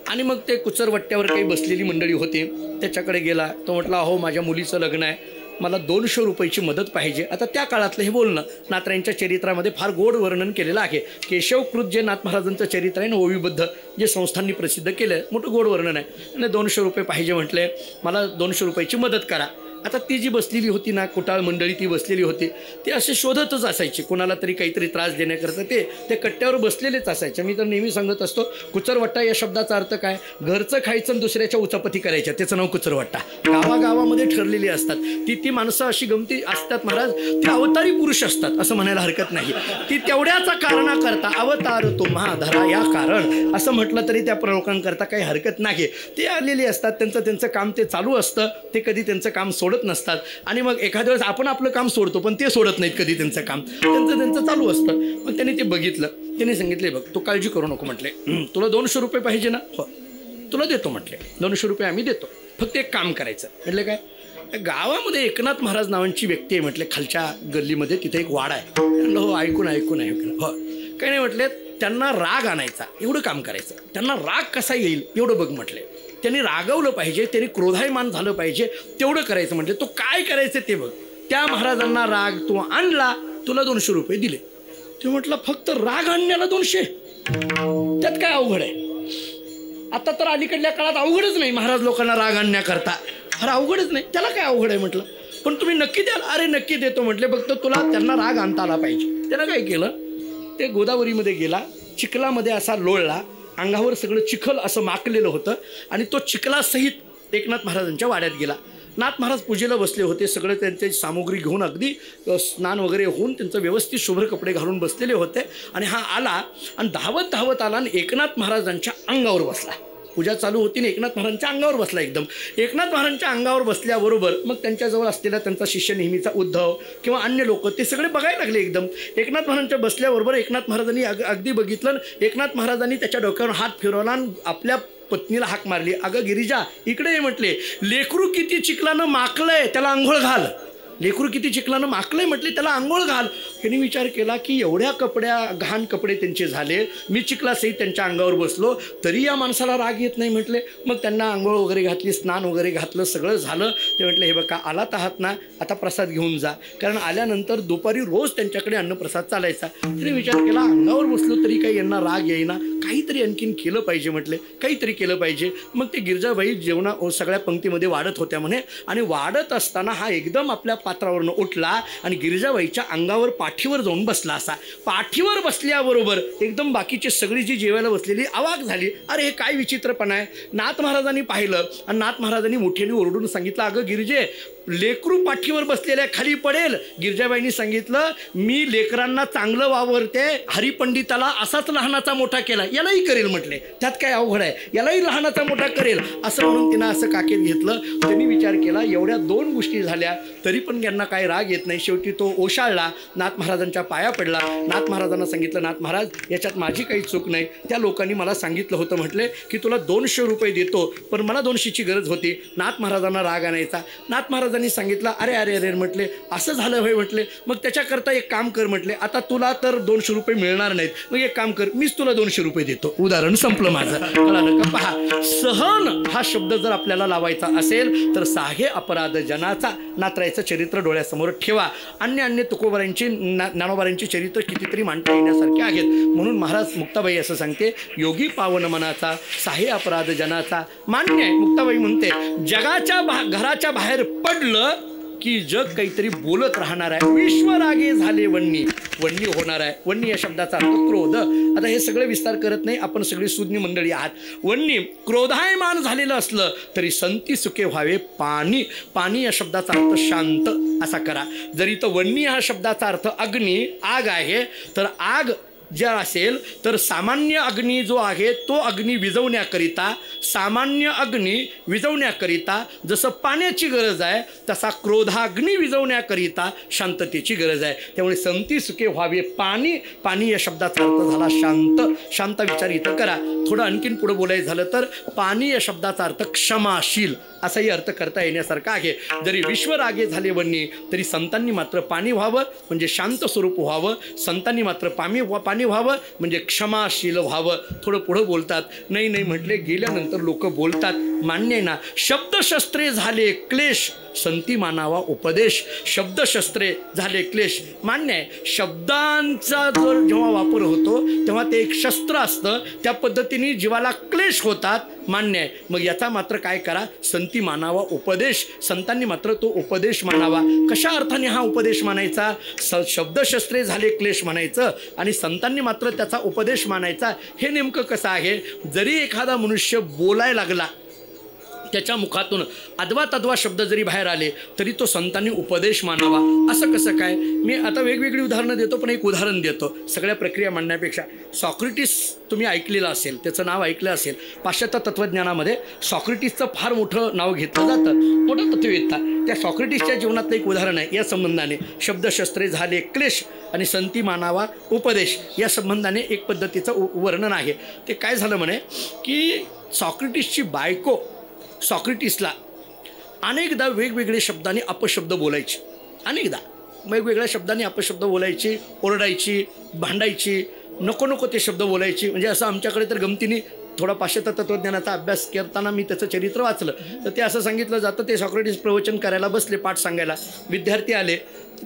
आणि मग ते कुचरवट्ट्यावर काही बसलेली मंडळी होती, त्याच्याकडे गेला. तो म्हटला, अहो माझ्या मुलीचं लग्न आहे, मला 200 रुपयाची मदत पाहिजे. आता त्या काळातलं हे बोलणं नाथरायांच्या चरित्रामध्ये फार गोड वर्णन केलेलं आहे. केशवकृत जे नाथ महाराजांचं चरित्र आहे ना, ओवीबद्ध, जे संस्थांनी प्रसिद्ध केलं, मोठं गोड वर्णन आहे. आणि 200 रुपये पाहिजे म्हटले, मला 200 रुपयाची मदत करा. आता ती जी बसलेली होती ना, कुटाळ मंडळी ती बसलेली होती, ती असे शोधतच असायची कोणाला तरी काहीतरी त्रास देण्याकरता. ते कट्ट्यावर बसलेलेच असायचे. मी तर नेहमी सांगत असतो, कुचरवट्टा या शब्दाचा अर्थ काय, घरचं खायचं आणि दुसऱ्याच्या उचापती करायच्या, त्याचं नाव कुचरवट्टा. गावागावामध्ये ठरलेली असतात ती माणसं. अशी गमती असतात महाराज, ती अवतारी पुरुष असतात असं म्हणायला हरकत नाही. ती तेवढ्याचा कारणाकरता अवतार तुम्हा धरा या कारण असं म्हटलं तरी त्या लोकांकरता काही हरकत नाही. ते आलेली असतात, त्यांचं काम ते चालू असतं, ते कधी त्यांचं काम सोडत नसतात. आणि मग एखाद्या वेळेस आपण आपलं काम सोडतो, पण ते सोडत नाहीत कधी त्यांचं काम, त्यांचं चालू असतं. मग त्यांनी ते बघितलं, त्यांनी सांगितले, बघ तू काळजी करू नको म्हटले, तुला 200 रुपये पाहिजे ना, हो तुला देतो म्हटले, 200 रुपये आम्ही देतो, फक्त एक काम करायचं. म्हटले काय, गावामध्ये एकनाथ महाराज नावांची व्यक्ती आहे म्हटले, खालच्या गल्लीमध्ये तिथे एक वाडा आहे. म्हणलं हो, ऐकून हो काही नाही म्हटले, त्यांना राग आणायचा एवढं काम करायचं. त्यांना राग कसा येईल एवढं बघ म्हटले, त्यांनी रागवलं पाहिजे, त्यांनी क्रोधायमान झालं पाहिजे, तेवढं करायचं म्हटले. तो काय करायचं ते बघ. त्या महाराजांना राग तू आणला, तुला 200 रुपये दिले. ते म्हटलं फक्त राग आणण्याला 200, त्यात काय अवघड आहे. आता तर अलीकडल्या काळात अवघडच नाही महाराज लोकांना राग आणण्याकरता, अरे अवघडच नाही, त्याला काय अवघड आहे म्हटलं. पण तुम्ही नक्की द्याल, अरे नक्की देतो म्हटले, फक्त तुला त्यांना राग आणता आला पाहिजे. त्यानं काय केलं, ते गोदावरीमध्ये गेला, चिखलामध्ये असा लोळला, अंगावर सगळं चिखल असं माकलेलं होतं आणि तो चिखलासहित एकनाथ महाराजांच्या वाड्यात गेला. नाथ महाराज पूजेला बसले होते, सगळं त्यांची सामुग्री घेऊन अगदी स्नान वगैरे होऊन त्यांचं व्यवस्थित शुभ्र कपडे घालून बसलेले होते. आणि हा आला आणि धावत आला आणि एकनाथ महाराजांच्या अंगावर बसला. पूजा चालू होती आणि एकनाथ महाराजांच्या अंगावर बसला. एकदम एकनाथ महाराजांच्या अंगावर बसल्याबरोबर मग त्यांच्याजवळ असलेला त्यांचा शिष्य नेहमीचा उद्धव किंवा अन्य लोक ते सगळे बघायला लागले. एकदम एकनाथ महाराजांच्या बसल्याबरोबर एकनाथ महाराजांनी अगदी बघितलं. एकनाथ महाराजांनी त्याच्या डोक्यावर हात फिरवला आणि आपल्या पत्नीला हाक मारली, अगं गिरिजा इकडे ये म्हटले, लेकरू किती चिखलानं माकलंय त्याला आंघोळ घाल. लेकरू किती चिखलानं माकलंय म्हटले, त्याला आंघोळ घाल. त्यांनी विचार केला की एवढ्या घाण कपडे त्यांचे झाले, मी चिखलासहित त्यांच्या अंगावर बसलो तरी या माणसाला राग येत नाही म्हटले. मग त्यांना आंघोळ वगैरे घातली, स्नान वगैरे घातलं, सगळं झालं. ते म्हटले, हे बघा आलात आहात ना, आता प्रसाद घेऊन जा. कारण आल्यानंतर दुपारी रोज त्यांच्याकडे अन्नप्रसाद चालायचा. त्यांनी विचार केला, अंगावर बसलो तरी काही यांना राग येईना, काहीतरी आणखीन केलं पाहिजे म्हटले, काहीतरी केलं पाहिजे. मग ते गिरजाबाई सगळ्या पंक्तीमध्ये वाढत होत्या म्हणे. आणि वाढत असताना हा एकदम आपल्या पात्रावरनं उठला आणि गिरिजाबाईच्या अंगावर पाठीवर जाऊन बसला. असा पाठीवर बसल्याबरोबर एकदम बाकीची सगळी जी जेवायला बसलेली अवाक झाली. अरे हे काय विचित्रपणा आहे. नाथ महाराजांनी पाहिलं आणि नाथ महाराजांनी मोठ्याने ओरडून सांगितलं, अगं गिरिजे, लेकरू पाठीवर बसलेल्या खाली पडेल. गिरजाबाईंनी सांगितलं, मी लेकरांना चांगलं वावरते, हरिपंडिताला असाच लहानाचा मोठा केला, यालाही करेल म्हटले, त्यात काय अवघड आहे, यालाही लहानाचा मोठा करेल. असं म्हणून तिनं असं काकेत घेतलं. त्यांनी विचार केला, एवढ्या 2 गोष्टी झाल्या तरी पण यांना काय राग येत नाही. शेवटी तो ओशाळला, नाथ महाराजांच्या पाया पडला. नाथ महाराजांना सांगितलं, नाथ महाराज याच्यात माझी काही चूक नाही, त्या लोकांनी मला सांगितलं होतं म्हटले की तुला 200 रुपये देतो, पण मला 200ची गरज होती. नाथ महाराजांना राग आणायचा. नाथ महाराजांनी सांगितलं, अरे अरे अरे म्हटले, असं झालं होय म्हटले, मग त्याच्याकरता एक काम कर म्हटले, आता तुला तर 200 रुपये मिळणार नाहीत, मग एक काम कर, मीच तुला 200 रुपये देतो. उदाहरण संपलं माझं. कळालं का? पहा, सहन हा शब्द जर आपल्याला लावायचा असेल तर साहे अपराध जनाचा नाथरायचं चरित्र डोळ्यासमोर ठेवा. अन्य तुकोबारांची ज्ञानोबारांची चरित्र कितीतरी मांडता येण्यासारखे आहेत. म्हणून महाराज मुक्ताबाई असं सांगते, योगी पावन मनाचा साहे अपराध जनाचा. मान्य आहे, मुक्ताबाई म्हणते, जगाच्या घराच्या बाहेर पडलं की जग काहीतरी बोलत राहणार आहे. विश्वरागे झाले वन्नी, वन्नी होणार आहे. वन्नी या शब्दाचा अर्थ क्रोध. आता हे सगळे विस्तार करत नाही, आपण सगळी सुज्ञ मंडळी आहात. वन्नी क्रोधायमान झालेलं असलं तरी संती सुखे व्हावे पाणी. पाणी या शब्दाचा अर्थ शांत असा करा. जरी तो वन्नी हा शब्दाचा अर्थ अग्नी आग आहे, तर आग ज्या असेल तर सामान्य अग्नी जो आहे तो अग्नी विझवण्याकरिता, सामान्य अग्नी विझवण्याकरिता जसं पाण्याची गरज आहे तसा क्रोधाग्नी विझवण्याकरिता शांततेची गरज आहे. त्यामुळे संती सुखे व्हावे पाणी. पाणी या शब्दाचा अर्थ झाला शांत. शांत विचार इथं करा. थोडं आणखीन पुढं बोलायचं झालं तर पाणी या शब्दाचा अर्थ क्षमाशील असाही अर्थ करता येण्यासारखा आहे. जरी विश्वरागे झाले वन्नी तरी संतांनी मात्र पाणी व्हावं म्हणजे शांत स्वरूप व्हावं. संतांनी मात्र पाणी व्हावं म्हणजे क्षमाशील व्हावं. थोडं पुढं बोलतात. नाही नाही म्हटले गेल्यानंतर लोक बोलतात. मान्य आहे ना. शब्दशस्त्रे झाले क्लेश संती मानावा उपदेश. शब्दशस्त्रे झाले क्लेश मान्य आहे. शब्दांचा जर जेव्हा वापर होतो तेव्हा ते एक शस्त्र असतं. त्या पद्धतीने जीवाला क्लेश होतात मान्य आहे. मग याचा मात्र काय करा, संती मानावा उपदेश. संतांनी मात्र तो उपदेश मानावा. कशा अर्थाने हा उपदेश मानायचा? शब्दशस्त्रे झाले क्लेश म्हणायचं आणि संतांनी मात्र त्याचा उपदेश मानायचा. हे नेमकं कसं आहे? जरी एखादा मनुष्य बोलायला लागला, त्याच्या मुखातून अद्वा तद्वा शब्द जरी बाहेर आले तरी तो संतांनी उपदेश मानावा. असं कसं काय? मी आता वेगवेगळी उदाहरणं देतो, पण एक उदाहरण देतो सगळ्या प्रक्रिया मांडण्यापेक्षा. सॉक्रेटिस तुम्ही ऐकलेलं असेल, त्याचं नाव ऐकलं असेल. पाश्चात्य तत्त्वज्ञानामध्ये सॉक्रेटिसचं फार मोठं नाव घेतलं जातं, मोठं तत्त्ववेत्ता. त्या सॉक्रेटिसच्या जीवनातलं एक उदाहरण आहे या संबंधाने. शब्दशस्त्रे झाले क्लेश आणि संती मानावा उपदेश या संबंधाने एक पद्धतीचं वर्णन आहे. ते काय झालं म्हणे की सॉक्रेटिसची बायको सॉक्रेटिसला अनेकदा वेगवेगळे शब्दांनी अपशब्द बोलायचे. अनेकदा वेगवेगळ्या शब्दांनी अपशब्द बोलायची, ओरडायची, भांडायची, नको नको ते शब्द बोलायची. म्हणजे असं आमच्याकडे तर गमतीने थोडा पाश्चात्य तत्त्वज्ञानाचा अभ्यास करताना मी त्याचं चरित्र वाचलं. तर ते असं सांगितलं जातं, ते सॉक्रेटिस प्रवचन करायला बसले, पाठ सांगायला. विद्यार्थी आले,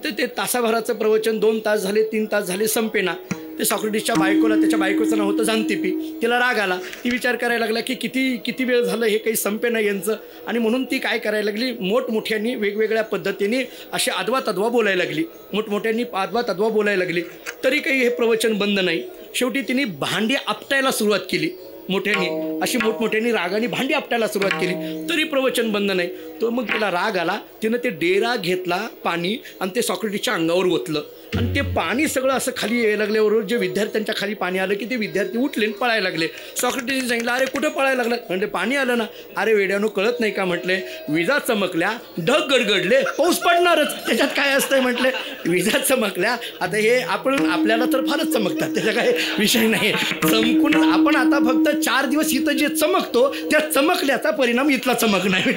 तर ते तासाभराचं प्रवचन 2 तास झाले, 3 तास झाले, संपेना. ते सॉक्रेटिसच्या बायकोला, त्याच्या बायकोचं नाव होतं जांतिपी, तिला राग आला. ती विचार करायला लागला की किती वेळ झालं, हे काही संपेना यांचं. आणि म्हणून ती काय करायला लागली, मोठमोठ्यांनी वेगवेगळ्या पद्धतीने असे अद्वा तद्वा बोलायला लागली. मोठमोठ्यांनी अद्वा तद्वा बोलायला लागली. तरी काही हे प्रवचन बंद नाही. शेवटी तिने भांडी आपटायला सुरुवात केली. मोठ्यांनी अशी मोठमोठ्यांनी रागाने भांडी आपटायला सुरुवात केली, तरी प्रवचन बंद नाही. तो मग तिला राग आला. तिनं ते डेरा घेतला पाणी आणि ते सॉक्रेटिसच्या अंगावर ओतलं. आणि ते पाणी सगळं असं खाली यायला लागल्याबरोबर जे विद्यार्थ्यांच्या खाली पाणी आलं की ते विद्यार्थी उठले आणि पळायला लागले. सॉक्रेटिसने सांगितलं, अरे कुठं पळायला लागलं? म्हणजे पाणी आलं ना. अरे वेड्यानो, कळत नाही का? म्हटले विजा चमकल्या, ढग गडगडले, पाऊस पडणारच. त्याच्यात काय असतंय? म्हटले विजा चमकल्या. आता हे आपल्याला तर फारच चमकतात, त्याचा काय विषय नाही. चमकून आपण आता फक्त 4 दिवस इथं जे चमकतो त्या चमकल्याचा परिणाम इथला चमक नाही.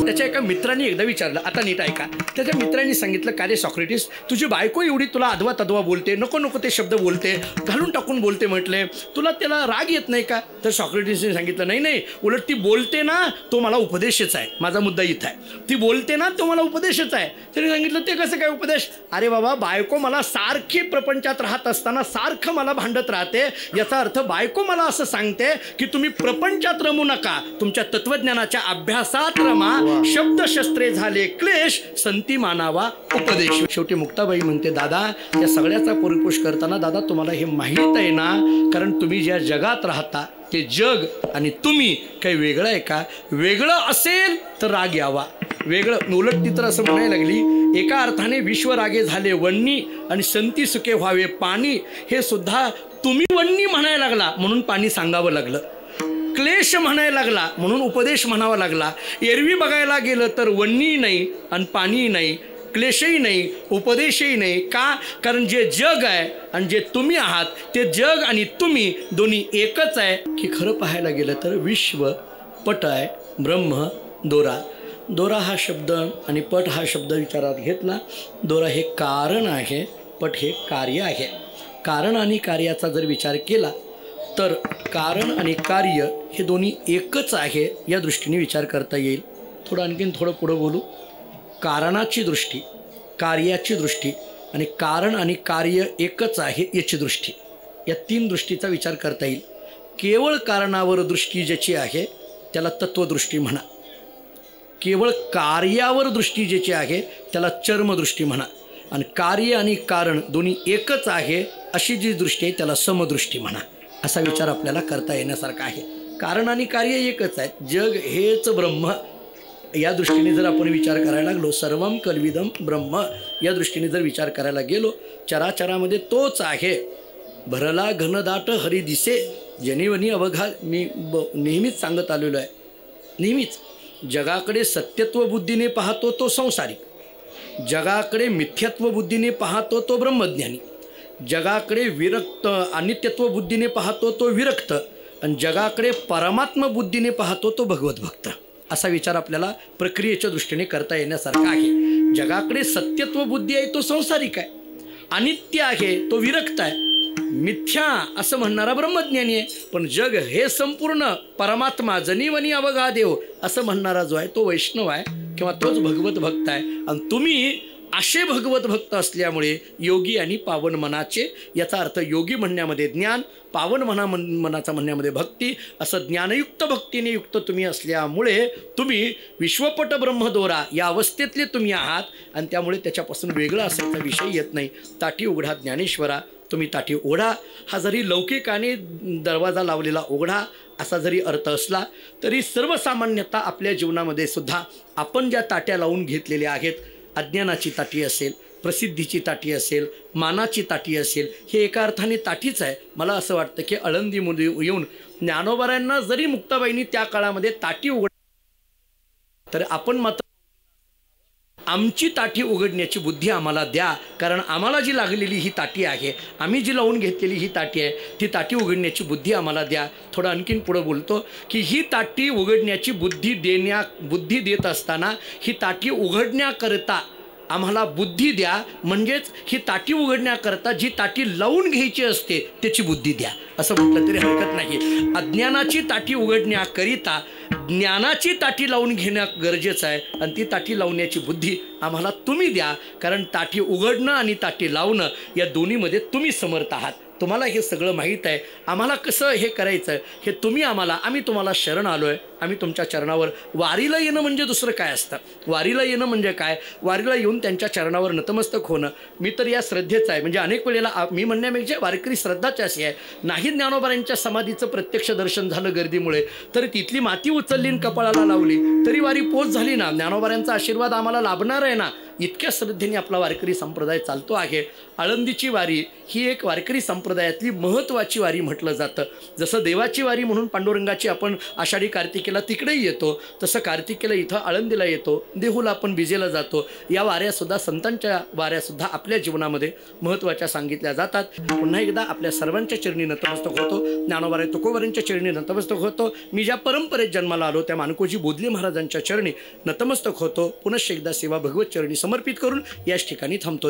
त्याच्या एका मित्रांनी एकदा विचारलं, आता नीट ऐका. त्याच्या मित्रांनी सांगितलं, का रे सॉक्रेटिस, तुझी बायको एवढी तुला अद्वा तद्वा बोलते, नको नको ते शब्द बोलते, घालून टाकून बोलते, म्हटले तुला त्याला राग येत नाही का? तर सॉक्रेटिसने सांगितलं, नाही, उलट ती बोलते ना तो मला उपदेशच आहे. माझा मुद्दा इथं आहे. ती बोलते ना तो मला उपदेशच आहे. त्याने सांगितलं, ते कसं काय उपदेश? अरे बाबा, बायको मला सारखी प्रपंचात राहत असताना सारखं मला भांडत राहते. याचा अर्थ बायको मला असं सांगते की तुम्ही प्रपंचात रमू नका, तुमच्या तत्वज्ञानाच्या अभ्यासात रमा. शब्दशस्त्रे झाले क्लेश संती मानावा उपदेश. शेवटी मुक्ताबाई म्हणते, दादा या सगळ्याचा परिपोष करताना दादा तुम्हाला हे माहीत आहे ना, कारण तुम्ही ज्या जगात राहता ते जग आणि तुम्ही काही वेगळं आहे का? वेगळं असेल तर राग यावा. वेगळं उलट ती तर असं म्हणायला लागली, एका अर्थाने विश्वरागे झाले वन्नी आणि संती सुखे व्हावे पाणी. हे सुद्धा तुम्ही वन्नी म्हणायला लागला म्हणून पाणी सांगावं लागलं. क्लेश म्हणायला लागला म्हणून उपदेश म्हणावा लागला. एरवी बघायला गेलं तर वन्नी नाही आणि पाणी नाही, क्लेशही नाही, उपदेशही नाही. का? कारण जे जग आहे आणि जे तुम्ही आहात ते जग आणि तुम्ही दोन्ही एकच आहे. की खरं पाहायला गेलं तर विश्व पट आहे, ब्रह्म दोरा. दोरा हा शब्द आणि पट हा शब्द विचारात घेतला. दोरा हे कारण आहे, पट हे कार्य आहे. कारण आणि कार्याचा जर विचार केला तर कारण आणि कार्य हे दोन्ही एकच आहे या दृष्टीने विचार करता येईल. आणखीन थोडं पुढं बोलू. कारणाची दृष्टी, कार्याची दृष्टी आणि कारण आणि कार्य एकच आहे याची दृष्टी, या 3 दृष्टीचा विचार करता येईल. केवळ कारणावर दृष्टी ज्याची आहे त्याला तत्वदृष्टी म्हणा. केवळ कार्यावर दृष्टी ज्याची आहे त्याला चर्मदृष्टी म्हणा. आणि कार्य आणि कारण दोन्ही एकच आहे अशी जी दृष्टी आहे त्याला समदृष्टी म्हणा. असा विचार आपल्याला करता येण्यासारखा आहे. कारण आणि कार्य एकच आहे. जग हेच ब्रह्म या दृष्टीने जर आपण विचार करायला लागलो, सर्वम कल्विदम ब्रह्म या दृष्टीने जर विचार करायला गेलो, चराचरामध्ये तोच आहे. भरला घनदाट हरी दिसे जनिवनी अवघा. मी नेहमीच सांगत आलेलो आहे, नेहमीच जगाकडे सत्यत्व बुद्धीने पाहतो तो संसारिक, जगाकडे मिथ्यत्व बुद्धीने पाहतो तो ब्रह्मज्ञानी, जगाकडे विरक्त अनित्यत्व बुद्धीने पाहतो तो विरक्त, आणि जगाकडे परमात्म बुद्धीने पाहतो तो भगवत भक्त. असा विचार आपल्याला प्रक्रियेच्या दृष्टीने करता येण्यासारखा आहे. जगाकडे सत्यत्व बुद्धी आहे तो संसारिक आहे, अनित्य आहे तो विरक्त आहे, मिथ्या असं म्हणणारा ब्रह्मज्ञानी आहे. पण जग हे संपूर्ण परमात्मा जनीवनी अवघा देव असं म्हणणारा जो आहे तो वैष्णव आहे किंवा तोच भगवत भक्त आहे. आणि तुम्ही असे भगवत भक्त असल्यामुळे योगी आणि पावन मनाचे, याचा अर्थ योगी म्हणण्यामध्ये ज्ञान, पावन मनाचा म्हणण्यामध्ये भक्ती, असं ज्ञानयुक्त भक्तीने युक्त तुम्ही असल्यामुळे तुम्ही विश्वपट ब्रह्मदोरा या अवस्थेतले तुम्ही आहात. आणि त्यामुळे त्याच्यापासून वेगळा असायचा विषय येत नाही. ताटी उघडा ज्ञानेश्वरा, तुम्ही ताटी ओढा. हा जरी लौकिकाने दरवाजा लावलेला ओढा असा जरी अर्थ असला तरी सर्वसामान्यता आपल्या जीवनामध्ये सुद्धा आपण ज्या ताट्या लावून घेतलेल्या आहेत, अज्ञानाची ताटी असेल, प्रसिद्धीची ताटी असेल, मानाची ताटी असेल, हे एका अर्थाने ताटीच आहे. मला असं वाटतं की आळंदीमध्ये येऊन ज्ञानोबारायांना जरी मुक्ताबाईंनी त्या काळामध्ये ताटी उघड, तर आपण मात्र आमची ताटी उघडण्याची बुद्धी आम्हाला द्या. कारण आम्हाला जी लागलेली ही ताटी आहे, आम्ही जी लावून घेतलेली ही ताटी आहे, ती ताटी उघडण्याची बुद्धी आम्हाला द्या. थोडं आणखीन पुढं बोलतो की ही ताटी उघडण्याची बुद्धी देत असताना ही ताटी उघडण्याकरता आम्हाला बुद्धी द्या. म्हणजेच ही ताटी उघडण्याकरता जी ताटी लावून घ्यायची असते त्याची बुद्धी द्या, असं म्हटलं तरी हरकत नाही. अज्ञानाची ताटी उघडण्याकरिता ज्ञानाची ताटी लावून घेणं गरजेचं आहे. आणि ती ताटी लावण्याची बुद्धी आम्हाला तुम्ही द्या. कारण ताटी उघडणं आणि ताटी लावणं या दोन्हीमध्ये तुम्ही समर्थ आहात. तुम्हाला हे सगळं माहीत आहे. आम्हाला कसं हे करायचं हे तुम्ही आम्हाला, आम्ही तुम्हाला शरण आलो आहे. आम्ही तुमच्या चरणावर, वारीला येणं म्हणजे दुसरं काय असतं? वारीला येणं म्हणजे काय? वारीला येऊन त्यांच्या चरणावर नतमस्तक होणं. मी तर या श्रद्धेचं आहे. म्हणजे अनेक वेळेला मी म्हणण्यापेक्षा वारकरी श्रद्धाच अशी आहे, नाही ज्ञानोबारांच्या समाधीचं प्रत्यक्ष दर्शन झालं गर्दीमुळे तर तिथली माती उचलली कपाळाला लावली तरी वारी पोच झाली ना. ज्ञानोबारांचा आशीर्वाद आम्हाला लाभणार आहे ना. इतक्या श्रद्धेने आपला वारकरी संप्रदाय चालतो आहे. आळंदीची वारी ही एक वारकरी संप्रदायातली महत्त्वाची वारी म्हटलं जातं. जसं देवाची वारी म्हणून पांडुरंगाची आपण आषाढी कार्तिकेला तिकडेही येतो, तसं कार्तिकेला इथं आळंदीला येतो, देहूला आपण बिजेला जातो. या वाऱ्यासुद्धा, संतांच्या वाऱ्यासुद्धा आपल्या जीवनामध्ये महत्त्वाच्या सांगितल्या जातात. पुन्हा एकदा आपल्या सर्वांच्या चरणी नतमस्तक होतो. ज्ञानोबा तुकोबारांच्या चरणी नतमस्तक होतो. मी ज्या परंपरेत जन्माला आलो त्या मानकोजी बोधले महाराजांच्या चरणी नतमस्तक होतो. पुनश्च एकदा सेवा भगवत चरणी समर्पित करून याच ठिकाणी थांबतो.